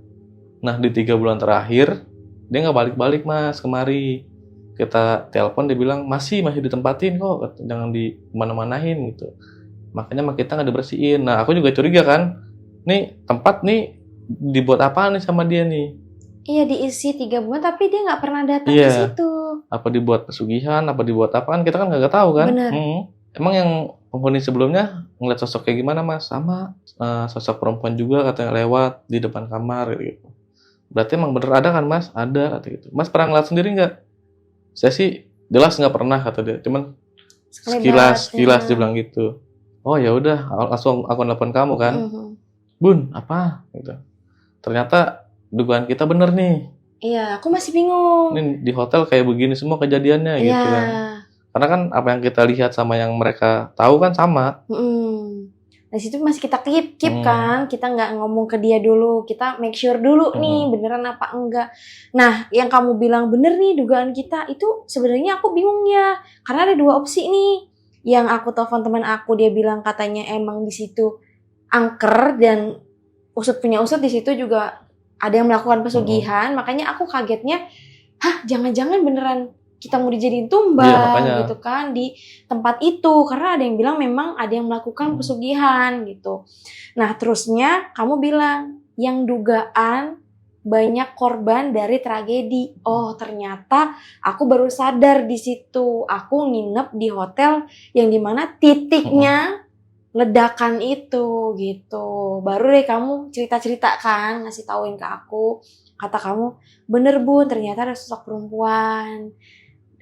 Nah di 3 bulan terakhir dia nggak balik-balik Mas kemari. Kita telepon dia bilang masih ditempatin kok, jangan di mana-manain gitu. Makanya kita nggak dibersihin. Nah aku juga curiga kan, nih tempat nih dibuat apa nih sama dia nih? Iya diisi 3 bulan tapi dia nggak pernah datang ke situ. Apa dibuat pesugihan, apa dibuat apaan, kita kan nggak tahu kan. Emang yang penghuni sebelumnya ngeliat sosok kayak gimana Mas? Sama sosok perempuan juga katanya lewat di depan kamar gitu. Berarti emang bener ada kan mas? Ada kata gitu. Mas pernah ngeliat sendiri nggak? Saya sih jelas nggak pernah kata dia. Cuman sekilas dia bilang gitu. Oh ya udah, langsung aku nelpon kamu kan. Bun, apa? Gitu. Ternyata dugaan kita bener nih. Iya, aku masih bingung. Ini di hotel kayak begini semua kejadiannya gitu kan. Karena kan apa yang kita lihat sama yang mereka tahu kan sama. Di situ masih kita keep kan, kita nggak ngomong ke dia dulu, kita make sure dulu nih beneran apa enggak. Nah, yang kamu bilang bener nih dugaan kita itu sebenarnya aku bingung ya, karena ada dua opsi nih. Yang aku telepon teman aku, dia bilang katanya emang di situ angker dan usut punya usut di situ juga ada yang melakukan pesugihan, makanya aku kagetnya, jangan-jangan beneran kita mau dijadiin tumbal gitu kan di tempat itu, karena ada yang bilang memang ada yang melakukan pesugihan gitu. Nah terusnya kamu bilang yang dugaan banyak korban dari tragedi. Oh ternyata aku baru sadar di situ, aku nginep di hotel yang dimana titiknya ledakan itu gitu. Baru deh kamu cerita-cerita kan, ngasih tauin ke aku. Kata kamu, bener Bun, ternyata ada sosok perempuan.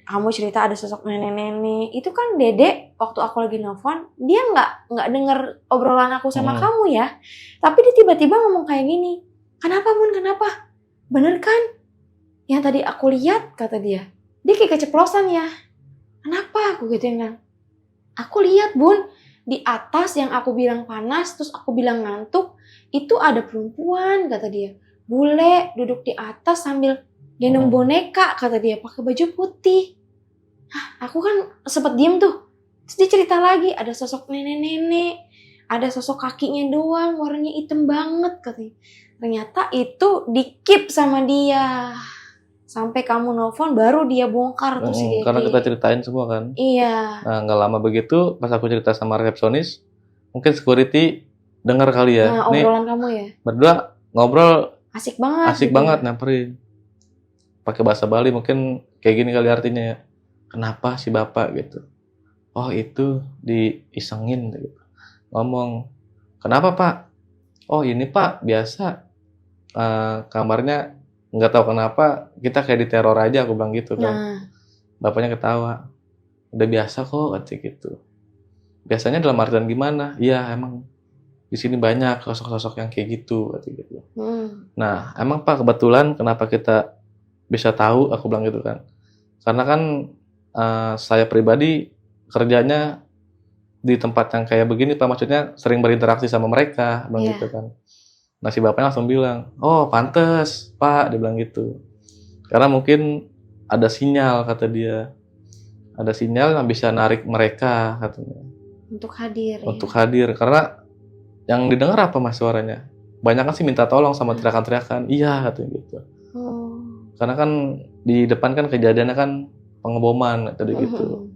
Kamu cerita ada sosok nenek-nenek. Itu kan Dede waktu aku lagi nelfon, dia nggak denger obrolan aku sama kamu ya. Tapi dia tiba-tiba ngomong kayak gini. Kenapa Bun, kenapa? Bener kan? Yang tadi aku lihat, kata dia. Dia kayak keceplosan ya. Kenapa? Aku gituin kan. Aku lihat Bun, di atas yang aku bilang panas, terus aku bilang ngantuk, itu ada perempuan, kata dia. Bule, duduk di atas sambil gendong boneka, kata dia, pakai baju putih. Aku kan sempet diem tuh. Terus dia cerita lagi, ada sosok nenek-nenek, ada sosok kakinya doang, warnanya hitam banget, katanya. Ternyata itu di-keep sama dia. Sampai kamu nelfon baru dia bongkar tuh si Dede. Karena kita ceritain semua kan. Iya. Nah nggak lama begitu pas aku cerita sama resepsionis, mungkin security dengar kali ya. Nah obrolan kamu ya. Berdua ngobrol asik banget. Asik gitu banget ya. Nyamperin. Pakai bahasa Bali mungkin kayak gini kali artinya ya. Kenapa si bapak gitu? Oh itu diisengin gitu. Ngomong. Kenapa pak? Oh ini pak biasa kamarnya nggak tahu kenapa kita kayak diteror aja, aku bilang gitu kan. Bapaknya ketawa, udah biasa kok kata gitu. Biasanya dalam artian gimana? Iya emang di sini banyak sosok-sosok yang kayak gitu kata gitu. Nah emang pak kebetulan kenapa kita bisa tahu, aku bilang gitu kan, karena kan saya pribadi kerjanya di tempat yang kayak begini pak, maksudnya sering berinteraksi sama mereka, bilang gitu kan. Nah si bapaknya langsung bilang, oh pantes pak, dia bilang gitu. Karena mungkin ada sinyal, kata dia. Ada sinyal yang bisa narik mereka, katanya. Untuk hadir. Untuk hadir, karena yang didengar apa mas suaranya? Banyak kan sih minta tolong sama teriakan-teriakan. Iya, katanya gitu. Karena kan di depan kan kejadiannya kan pengeboman, kata dia gitu.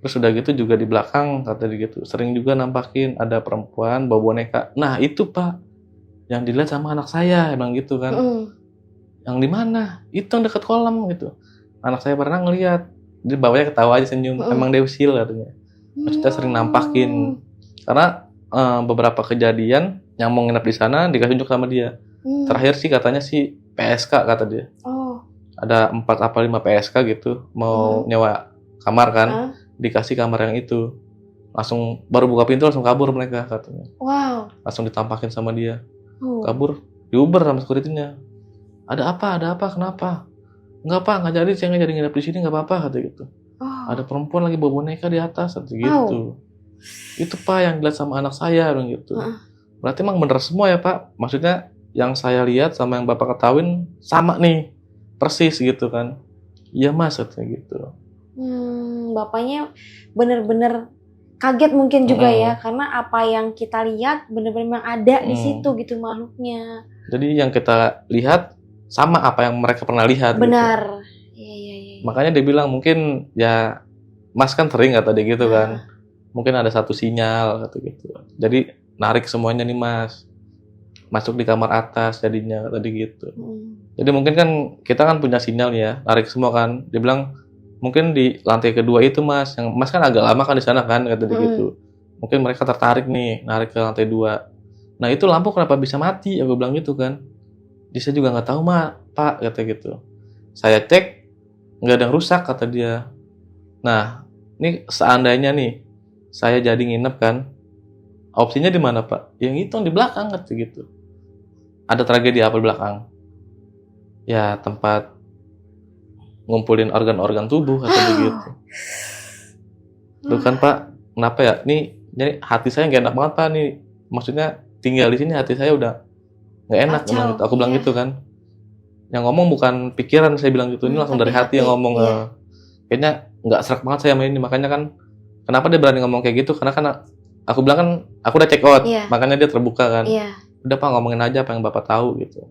Terus udah gitu juga di belakang, kata dia gitu. Sering juga nampakin ada perempuan bawa boneka. Nah itu pak, yang dilihat sama anak saya, emang gitu kan. Yang di mana? Itu yang dekat kolam gitu. Anak saya pernah ngelihat. Dia bawanya ketawa aja senyum. Emang dia usil katanya. Maksudnya sering nampakin. Karena beberapa kejadian yang mau nginep di sana dikasih tunjuk sama dia. Terakhir sih katanya sih PSK kata dia. Ada 4 apa 5 PSK gitu. Mau nyewa kamar kan. Dikasih kamar yang itu. Langsung baru buka pintu langsung kabur mereka katanya. Wow. Langsung ditampakin sama dia. Kabur, diuber sama security-nya. Ada apa, kenapa? Enggak pak, nggak jadi, saya nggak jadi nginep di sini, nggak apa-apa, kata gitu. Ada perempuan lagi bawa boneka di atas, kata gitu. Itu pak yang dilihat sama anak saya, bilang gitu. Berarti emang bener semua ya pak, maksudnya yang saya lihat sama yang bapak ketahuin sama nih, persis gitu kan. Iya mas, kata gitu. Bapaknya bener-bener kaget mungkin juga ya, karena apa yang kita lihat benar-benar ada di situ gitu makhluknya. Jadi yang kita lihat sama apa yang mereka pernah lihat. Benar. Iya. Makanya dia bilang mungkin ya mas kan sering kata dia gitu kan. Mungkin ada satu sinyal kata gitu. Jadi narik semuanya nih mas. Masuk di kamar atas jadinya tadi gitu. Jadi mungkin kan kita kan punya sinyal ya, narik semua kan. Dia bilang mungkin di lantai kedua itu mas, yang mas kan agak lama kan di sana kan kata dia gitu. Mungkin mereka tertarik nih narik ke lantai 2. Nah itu lampu kenapa bisa mati? Aku bilang gitu kan. Dia saya juga nggak tahu Pak, kata gitu. Saya cek nggak ada yang rusak kata dia. Nah, ini seandainya nih saya jadi nginep kan, opsinya di mana Pak? Yang itu di belakang kata gitu. Ada tragedi apa di belakang? Ya tempat ngumpulin organ-organ tubuh kata dia gitu. Tuh kan Pak, kenapa ya? Nih, jadi hati saya nggak enak banget Pak nih. Maksudnya tinggal di sini hati saya udah nggak enak. Aku bilang gitu kan. Yang ngomong bukan pikiran, saya bilang gitu. Ini langsung dari hati yang ngomong. Kayaknya nggak serak banget saya sama ini. Makanya kan, kenapa dia berani ngomong kayak gitu? Karena kan aku bilang kan, aku udah check out. Makanya dia terbuka kan. Udah Pak, ngomongin aja apa yang Bapak tahu gitu.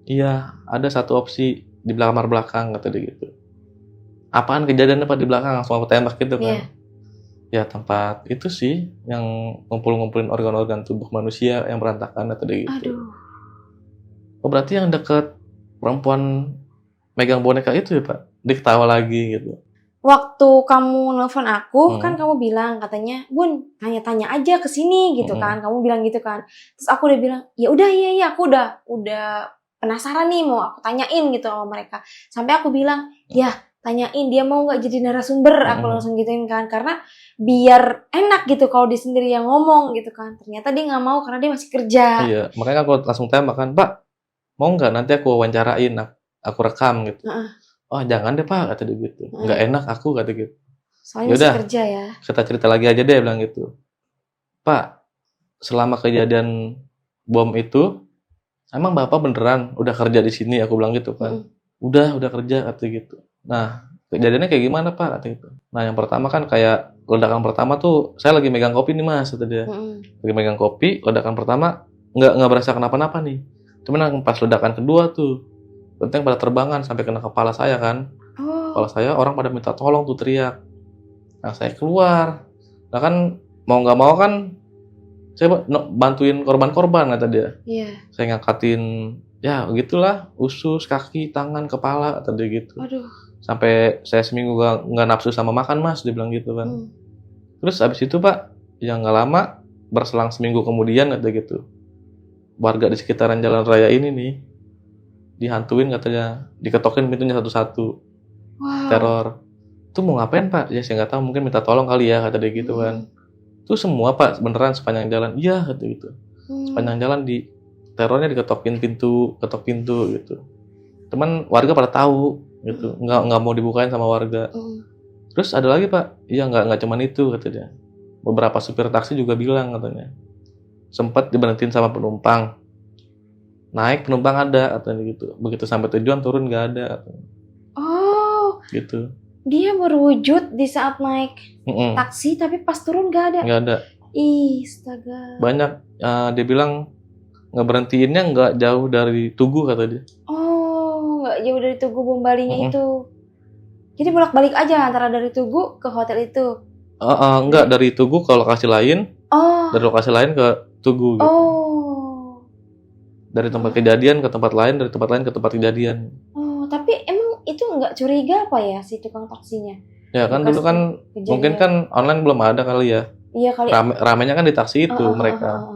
Iya, ada satu opsi di kamar belakang kata dia gitu. Apaan kejadiannya Pak di belakang? Langsung aku tembak gitu kan. Ya tempat itu sih yang ngumpulin organ-organ tubuh manusia yang berantakan kata dia gitu. Oh berarti yang deket perempuan megang boneka itu ya Pak? Dia ketawa lagi gitu. Waktu kamu nelfon aku, kan kamu bilang katanya, Bun, tanya-tanya aja ke sini gitu kan. Kamu bilang gitu kan. Terus aku udah bilang, ya udah iya aku udah penasaran nih mau aku tanyain gitu sama mereka. Sampai aku bilang, ya tanyain dia mau nggak jadi narasumber. Aku langsung gituin kan, karena biar enak gitu kalau dia sendiri yang ngomong gitu kan. Ternyata dia nggak mau karena dia masih kerja. Iya, makanya aku langsung tembak kan, Pak, mau nggak nanti aku wawancarain, aku rekam gitu. Oh jangan deh Pak, kata dia gitu. Nggak enak aku, kata gitu. Soalnya masih kerja ya. Kita cerita lagi aja deh, bilang gitu. Pak, selama kejadian bom itu, emang Bapak beneran udah kerja di sini? Aku bilang gitu kan. Udah kerja, kata gitu. Nah, kejadiannya kayak gimana Pak, kata gitu. Nah yang pertama kan kayak ledakan pertama tuh, saya lagi megang kopi nih Mas, kata dia. Lagi megang kopi, ledakan pertama nggak berasa kenapa-napa nih. Cuman pas ledakan kedua tuh, penting pada terbangan sampai kena kepala saya kan. Kepala saya orang pada minta tolong tuh, teriak. Nah saya keluar. Nah kan mau nggak mau kan saya bantuin korban-korban kata dia. Saya ngangkatin ya gitulah, usus, kaki, tangan, kepala kata dia gitu. Sampai saya seminggu nggak nafsu sama makan Mas, dia bilang gitu kan. Terus abis itu Pak, yang nggak lama berselang seminggu kemudian kata gitu, warga di sekitaran jalan raya ini nih dihantuin katanya, diketokin pintunya satu-satu. Teror. Itu mau ngapain Pak? Ya saya nggak tahu, mungkin minta tolong kali ya, kata dia gitu kan. Itu semua Pak, beneran sepanjang jalan. Iya kata gitu. Sepanjang jalan di terornya diketokin pintu, ketok pintu gitu. Cuman warga pada tahu gitu, nggak mau dibukain sama warga. Terus ada lagi Pak, iya nggak cuman itu kata dia. Beberapa supir taksi juga bilang katanya, sempat diberhentiin sama penumpang. Naik penumpang ada katanya gitu. Begitu sampai tujuan turun nggak ada katanya. Gitu. Dia berwujud di saat naik taksi tapi pas turun nggak ada. Nggak ada. Ih, astaga. Banyak dia bilang ngeberhentiinnya nggak jauh dari Tugu kata dia. Nggak jauh dari Tugu bom Balinya itu. Jadi bolak-balik aja antara dari Tugu ke hotel itu. Enggak, dari Tugu ke lokasi lain. Dari lokasi lain ke Tugu gitu. Dari tempat kejadian ke tempat lain, dari tempat lain ke tempat kejadian. Tapi emang itu nggak curiga apa ya si tukang taksinya? Ya kan dulu kan kejadian. Mungkin kan online belum ada kali ya. Iya kali. Ramenya kan di taksi itu mereka.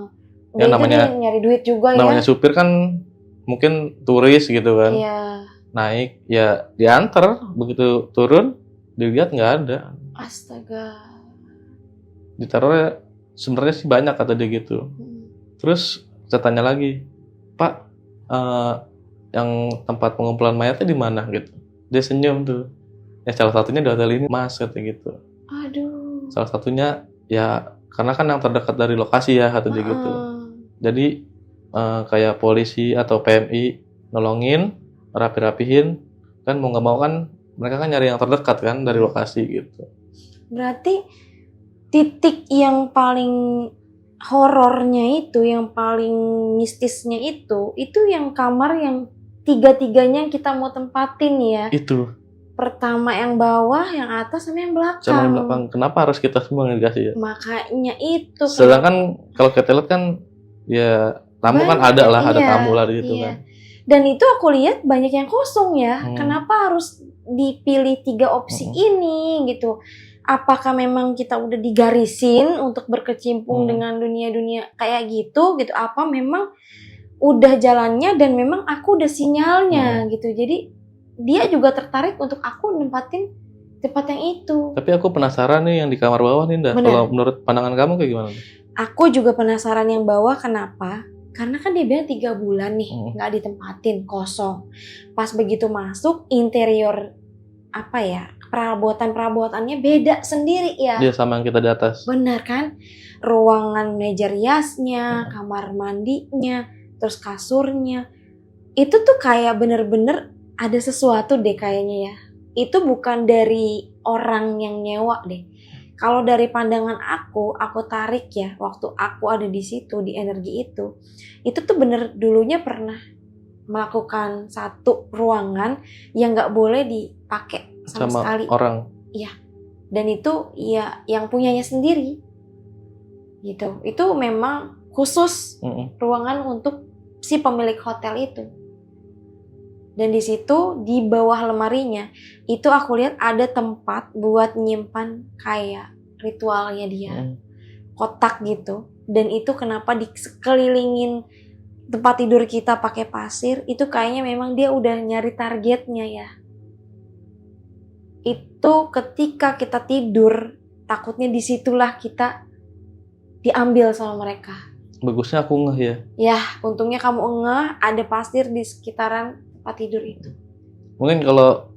Ya namanya nyari duit juga namanya supir kan mungkin turis gitu kan. Iya. Naik ya diantar, begitu turun dilihat nggak ada. Astaga. Ditaruhnya sebenarnya sih banyak kata dia gitu. Terus saya tanya lagi, Pak, yang tempat pengumpulan mayatnya di mana gitu? Dia senyum tuh. Ya salah satunya di hotel ini Mas, kata gitu. Aduh. Salah satunya ya karena kan yang terdekat dari lokasi ya, kata dia gitu. Jadi kayak polisi atau PMI nolongin, rapi-rapihin, kan mau nggak mau kan mereka kan nyari yang terdekat kan dari lokasi gitu. Berarti titik yang paling horornya itu, yang paling mistisnya itu yang kamar yang tiga-tiganya kita mau tempatin ya. Itu. Pertama yang bawah, yang atas, sama yang belakang. Sama yang belakang. Kenapa harus kita semua yang dikasih ya? Makanya itu. Sedangkan kalau kita lihat kan ya tamu kan ada lah, ada tamu lah gitu kan. Dan itu aku lihat banyak yang kosong ya. Kenapa harus dipilih 3 opsi ini gitu? Apakah memang kita udah digarisin untuk berkecimpung dengan dunia-dunia kayak gitu? Apa memang udah jalannya dan memang aku udah sinyalnya gitu. Jadi dia juga tertarik untuk aku nempatin tempat yang itu. Tapi aku penasaran nih yang di kamar bawah nih, Nda. Bener. Kalau menurut pandangan kamu kayak gimana? Aku juga penasaran yang bawah kenapa? Karena kan dia bilang 3 bulan nih nggak ditempatin, kosong. Pas begitu masuk interior perabotannya beda sendiri ya. Dia sama yang kita di atas. Benar kan? Ruangan meja riasnya, kamar mandinya, terus kasurnya. Itu tuh kayak bener-bener ada sesuatu deh kayaknya ya. Itu bukan dari orang yang nyewa deh. Kalau dari pandangan aku tarik ya, waktu aku ada di situ, di energi itu tuh bener dulunya pernah melakukan satu ruangan yang nggak boleh dipakai sama sekali. Orang. Iya. Dan itu ya yang punyanya sendiri. Gitu. Itu memang khusus ruangan untuk si pemilik hotel itu. Dan di situ di bawah lemarinya itu aku lihat ada tempat buat nyimpan kayak ritualnya dia. Kotak gitu. Dan itu kenapa di sekelilingin tempat tidur kita pakai pasir, itu kayaknya memang dia udah nyari targetnya ya. Itu ketika kita tidur, takutnya disitulah kita diambil sama mereka. Bagusnya aku ngeh ya. Ya, untungnya kamu ngeh ada pasir di sekitaran tempat tidur itu. Mungkin kalau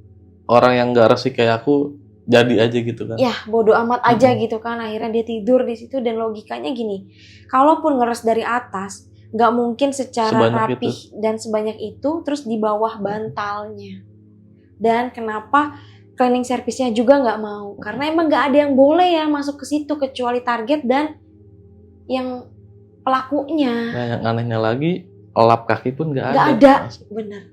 orang yang nggak resik kayak aku, jadi aja gitu kan. Ya, bodo amat aja gitu kan. Akhirnya dia tidur di situ dan logikanya gini. Kalaupun ngeres dari atas, nggak mungkin secara Sebanyak rapih dan sebanyak itu, terus di bawah bantalnya. Dan kenapa cleaning service-nya juga nggak mau? Karena emang nggak ada yang boleh ya masuk ke situ kecuali target dan yang pelakunya. Nah, yang anehnya lagi, lap kaki pun nggak ada. Nggak ada, bener.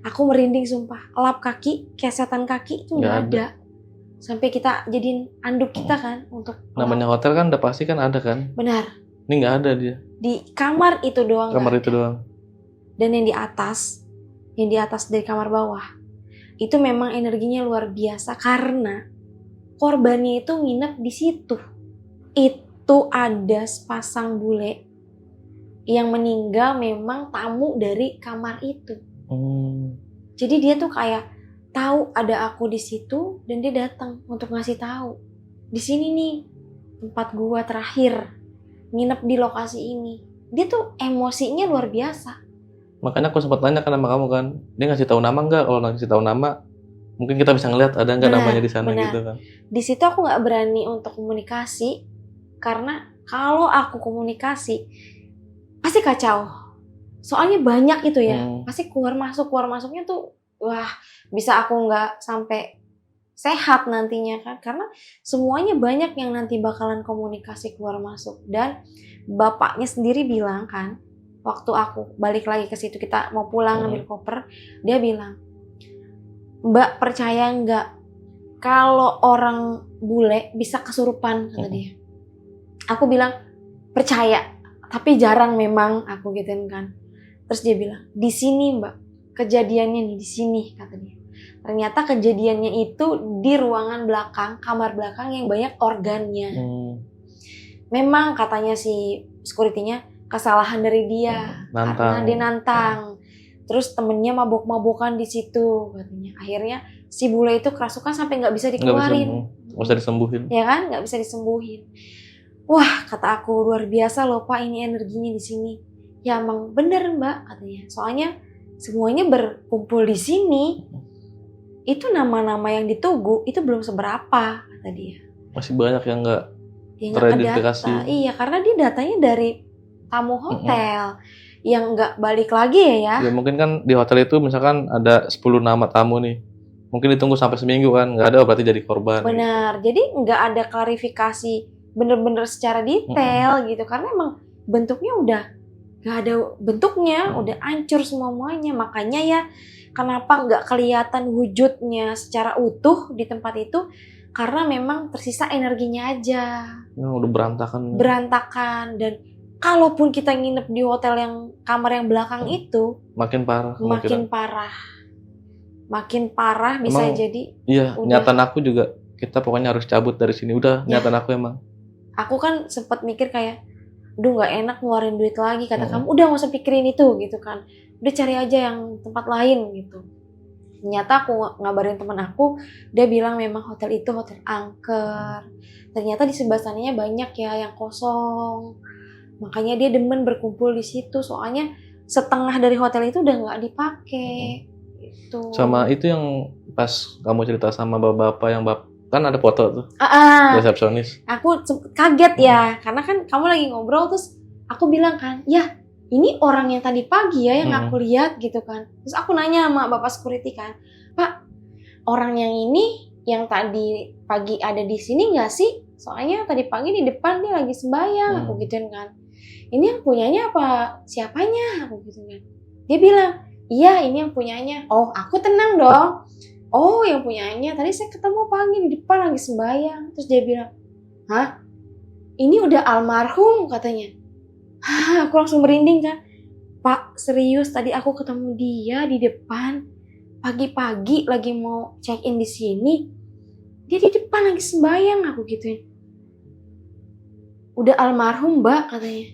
Aku merinding sumpah. Lap kaki, kesehatan kaki itu nggak ada. Sampai kita jadiin anduk kita kan untuk namanya hotel kan udah pasti kan ada kan. Benar. Ini nggak ada dia. Di kamar itu doang. Kamar itu doang. Dan yang di atas dari kamar bawah, itu memang energinya luar biasa karena korbannya itu nginep di situ. Itu ada sepasang bule yang meninggal memang tamu dari kamar itu. Jadi dia tuh kayak tahu ada aku di situ dan dia datang untuk ngasih tahu. Di sini nih tempat gua terakhir nginep di lokasi ini. Dia tuh emosinya luar biasa. Makanya aku sempat tanya kan sama kamu kan, dia ngasih tahu nama nggak? Kalau ngasih tahu nama, mungkin kita bisa ngeliat ada nggak namanya di sana gitu kan. Di situ aku nggak berani untuk komunikasi karena kalau aku komunikasi pasti kacau. Soalnya banyak itu ya, pasti keluar masuknya tuh, wah bisa aku nggak sampai sehat nantinya kan, karena semuanya banyak yang nanti bakalan komunikasi keluar masuk. Dan bapaknya sendiri bilang kan, waktu aku balik lagi ke situ kita mau pulang ngambil koper, dia bilang, Mbak percaya nggak kalau orang bule bisa kesurupan, kata dia. Aku bilang percaya, tapi jarang memang, aku gituin kan. Terus dia bilang, di sini Mbak, kejadiannya nih di sini, kata dia. Ternyata kejadiannya itu di ruangan belakang, kamar belakang yang banyak organnya. Memang katanya si security-nya kesalahan dari dia, karena dia nantang. Terus temennya mabok-mabokan di situ, katanya. Akhirnya si bule itu kerasukan sampai nggak bisa dikeluarin. Nggak bisa disembuhin. Ya kan, nggak bisa disembuhin. Wah, kata aku luar biasa loh Pak, ini energinya di sini. Ya emang bener Mbak, katanya. Soalnya semuanya berkumpul di sini. Itu nama-nama yang ditugu itu belum seberapa, kata dia. Masih banyak yang nggak teridentifikasi. Iya, karena dia datanya dari tamu hotel yang nggak balik lagi ya. Ya mungkin kan di hotel itu misalkan ada 10 nama tamu nih. Mungkin ditunggu sampai seminggu kan, nggak ada berarti jadi korban. Benar, jadi nggak ada klarifikasi bener-bener secara detail gitu, karena emang bentuknya udah nggak ada bentuknya, udah hancur semuanya. Makanya ya kenapa nggak kelihatan wujudnya secara utuh di tempat itu, karena memang tersisa energinya aja. Udah berantakan. Berantakan. Dan kalaupun kita nginep di hotel yang kamar yang belakang itu, makin parah. Makin parah bisa emang, jadi. Iya, niatan aku juga kita pokoknya harus cabut dari sini. Udah, niatan aku emang. Aku kan sempat mikir kayak Udah nggak enak ngeluarin duit lagi, kata kamu udah nggak usah pikirin itu gitu kan, udah cari aja yang tempat lain gitu. Ternyata aku ngabarin teman aku, dia bilang memang hotel itu hotel angker. Ternyata di sebelah sananya banyak ya yang kosong. Makanya dia demen berkumpul di situ. Soalnya setengah dari hotel itu udah nggak dipakai. Gitu. Sama itu yang pas kamu cerita sama bapak-bapak yang kan ada foto tuh resepsionis. Aku kaget ya, karena kan kamu lagi ngobrol terus aku bilang kan, ya ini orang yang tadi pagi ya yang aku lihat gitu kan. Terus aku nanya sama bapak security kan, Pak, orang yang ini yang tadi pagi ada di sini nggak sih? Soalnya tadi pagi di depan dia lagi sembahyang, aku gituin kan. Ini yang punyanya apa siapanya? Aku gitu kan. Dia bilang, iya ini yang punyanya. Oh, aku tenang dong. Oh, yang punyanya tadi saya ketemu pagi di depan lagi sembahyang. Terus dia bilang, hah? Ini udah almarhum katanya. Aku langsung merinding kan. Pak, serius tadi aku ketemu dia di depan. Pagi-pagi lagi mau check in di sini. Dia di depan lagi sembahyang, aku gituin. Udah almarhum, Mbak, katanya.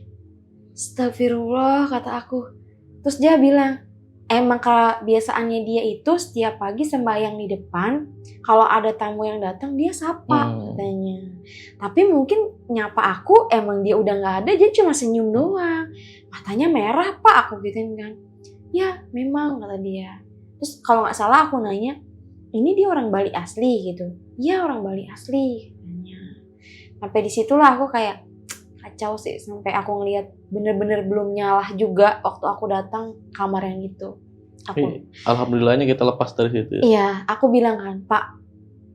Astagfirullah, kata aku. Terus dia bilang, emang kebiasaannya dia itu setiap pagi sembahyang di depan. Kalau ada tamu yang datang dia sapa katanya. Tapi mungkin nyapa aku emang dia udah nggak ada, dia cuma senyum doang. Matanya merah Pak, aku gituin kan. Ya memang, kata dia. Terus kalau nggak salah aku nanya, ini dia orang Bali asli gitu? Iya orang Bali asli katanya. Sampai disitulah aku kayak kacau sih, sampai aku ngelihat bener-bener belum nyalah juga waktu aku datang kamar yang itu. Alhamdulillahnya kita lepas dari situ. Iya, aku bilang kan, Pak,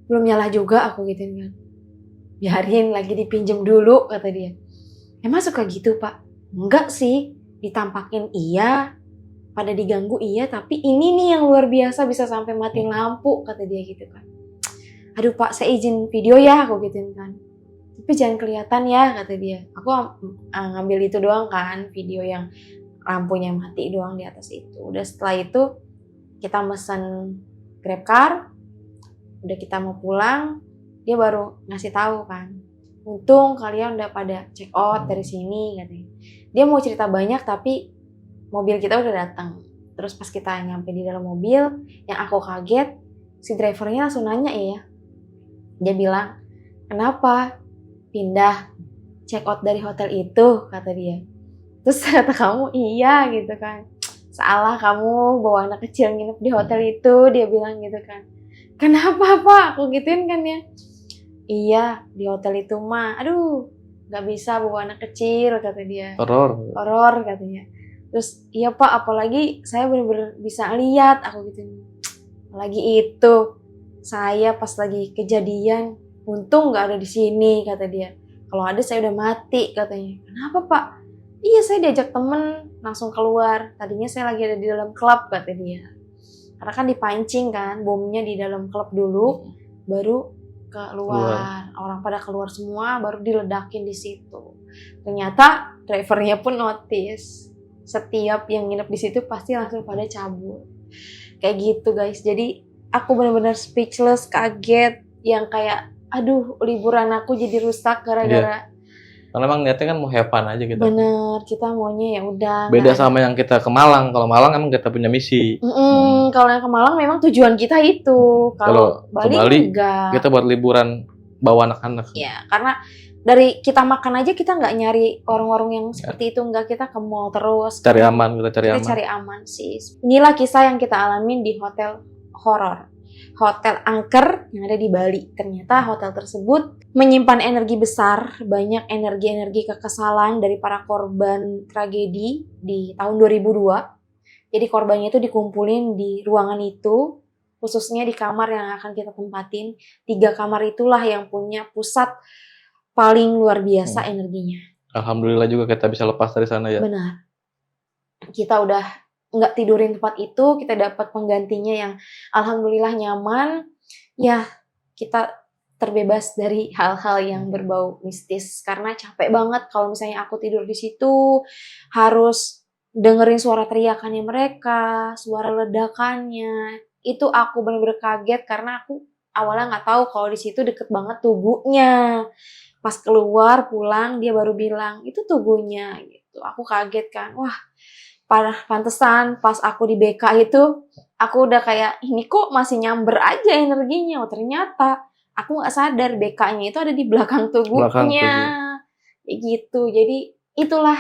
belum nyalah juga, aku gituin kan. Biarin lagi dipinjem dulu, kata dia. Emang suka gitu, Pak? Enggak sih, ditampakin iya, pada diganggu iya, tapi ini nih yang luar biasa bisa sampai matiin lampu, kata dia gitu kan. Aduh Pak, saya izin video ya, aku gituin kan. Tapi jangan kelihatan ya, kata dia. Aku ngambil itu doang kan, video yang lampunya mati doang di atas itu. Udah setelah itu kita mesen Grab car, udah kita mau pulang, dia baru ngasih tahu kan. Untung kalian udah pada check out dari sini, katanya. Dia mau cerita banyak tapi mobil kita udah datang. Terus pas kita nyampe di dalam mobil, yang aku kaget, si drivernya langsung nanya ya. Dia bilang, kenapa pindah check out dari hotel itu, kata dia. Terus kata kamu, iya gitu kan. Salah kamu bawa anak kecil nginep di hotel itu, dia bilang gitu kan. Kenapa Pak? Aku gituin kan ya. Iya, di hotel itu mah, aduh, gak bisa bawa anak kecil, kata dia. Horor katanya. Terus, iya Pak, apalagi saya bener-bener bisa lihat, aku gituin. Apalagi itu, saya pas lagi kejadian, untung gak ada di sini, kata dia. Kalau ada saya udah mati, katanya. Kenapa Pak? Iya, saya diajak temen langsung keluar. Tadinya saya lagi ada di dalam klub, kata dia. Karena kan dipancing kan, bomnya di dalam klub dulu, baru keluar. Orang pada keluar semua, baru diledakin di situ. Ternyata drivernya pun notice. Setiap yang nginep di situ pasti langsung pada cabut. Kayak gitu guys. Jadi aku benar-benar speechless, kaget, yang kayak aduh, liburan aku jadi rusak gara-gara. Karena emang niatnya kan mau have fun aja kita. Bener, kita maunya ya udah. Beda sama yang kita ke Malang. Kalau Malang emang kita punya misi. Kalau yang ke Malang memang tujuan kita itu. Kalau Bali enggak. Kita buat liburan bawa anak-anak. Ya, karena dari kita makan aja kita nggak nyari warung-warung yang seperti itu, enggak, kita ke mall terus. Cari aman, kita cari aman sih. Inilah kisah yang kita alamin di hotel horor. Hotel angker yang ada di Bali. Ternyata hotel tersebut menyimpan energi besar, banyak energi-energi kekesalan dari para korban tragedi di tahun 2002. Jadi korbannya itu dikumpulin di ruangan itu, khususnya di kamar yang akan kita tempatin. 3 kamar itulah yang punya pusat paling luar biasa energinya. Alhamdulillah juga kita bisa lepas dari sana ya. Benar. Kita udah nggak tidurin tempat itu, kita dapat penggantinya yang alhamdulillah nyaman. Ya, kita terbebas dari hal-hal yang berbau mistis. Karena capek banget kalau misalnya aku tidur di situ, harus dengerin suara teriakannya mereka, suara ledakannya. Itu aku benar-benar kaget karena aku awalnya nggak tahu kalau di situ deket banget tubuhnya. Pas keluar pulang dia baru bilang, itu tubuhnya gitu. Aku kaget kan, wah pantesan pas aku di BK itu, aku udah kayak, ini kok masih nyamber aja energinya. Oh ternyata aku gak sadar BK-nya itu ada di belakang tubuhnya. Kayak gitu, jadi itulah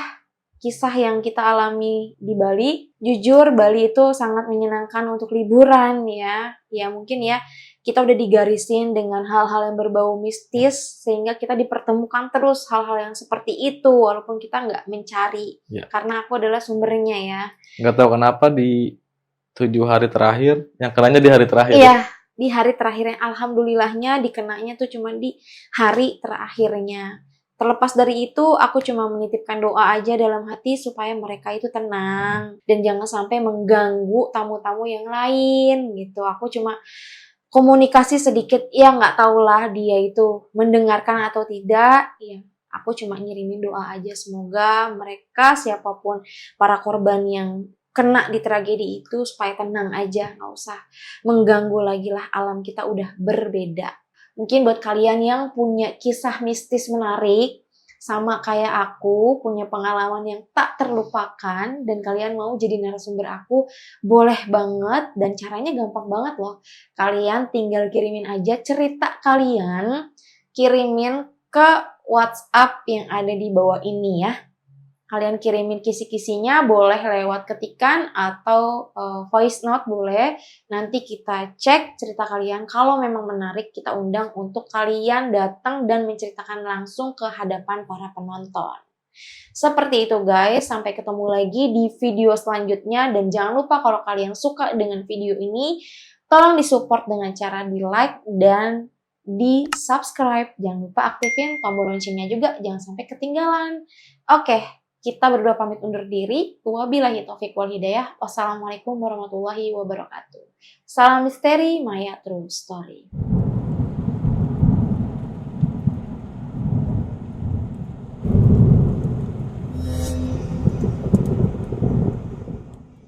kisah yang kita alami di Bali. Jujur Bali itu sangat menyenangkan untuk liburan ya. Ya mungkin ya kita udah digarisin dengan hal-hal yang berbau mistis sehingga kita dipertemukan terus hal-hal yang seperti itu walaupun kita nggak mencari. Ya. Karena aku adalah sumbernya ya. Nggak tahu kenapa di 7 hari terakhir, yang kenanya di hari terakhir. Iya, di hari terakhirnya. Alhamdulillahnya dikenanya tuh cuma di hari terakhirnya. Terlepas dari itu, aku cuma menitipkan doa aja dalam hati supaya mereka itu tenang dan jangan sampai mengganggu tamu-tamu yang lain gitu. Aku cuma komunikasi sedikit, ya nggak tahulah dia itu mendengarkan atau tidak. Ya, aku cuma ngirimin doa aja semoga mereka siapapun para korban yang kena di tragedi itu supaya tenang aja, nggak usah mengganggu lagi lah, alam kita udah berbeda. Mungkin buat kalian yang punya kisah mistis menarik, sama kayak aku, punya pengalaman yang tak terlupakan, dan kalian mau jadi narasumber aku, boleh banget, dan caranya gampang banget loh. Kalian tinggal kirimin aja cerita kalian, kirimin ke WhatsApp yang ada di bawah ini ya. Kalian kirimin kisi-kisinya boleh lewat ketikan atau voice note boleh. Nanti kita cek cerita kalian. Kalau memang menarik kita undang untuk kalian datang dan menceritakan langsung ke hadapan para penonton. Seperti itu guys, sampai ketemu lagi di video selanjutnya. Dan jangan lupa kalau kalian suka dengan video ini, tolong disupport dengan cara di like dan di subscribe. Jangan lupa aktifin tombol loncengnya juga, jangan sampai ketinggalan. Oke. Kita berdua pamit undur diri. Wabillahi taufiq wal hidayah. Wassalamualaikum warahmatullahi wabarakatuh. Salam misteri, Maya True Story.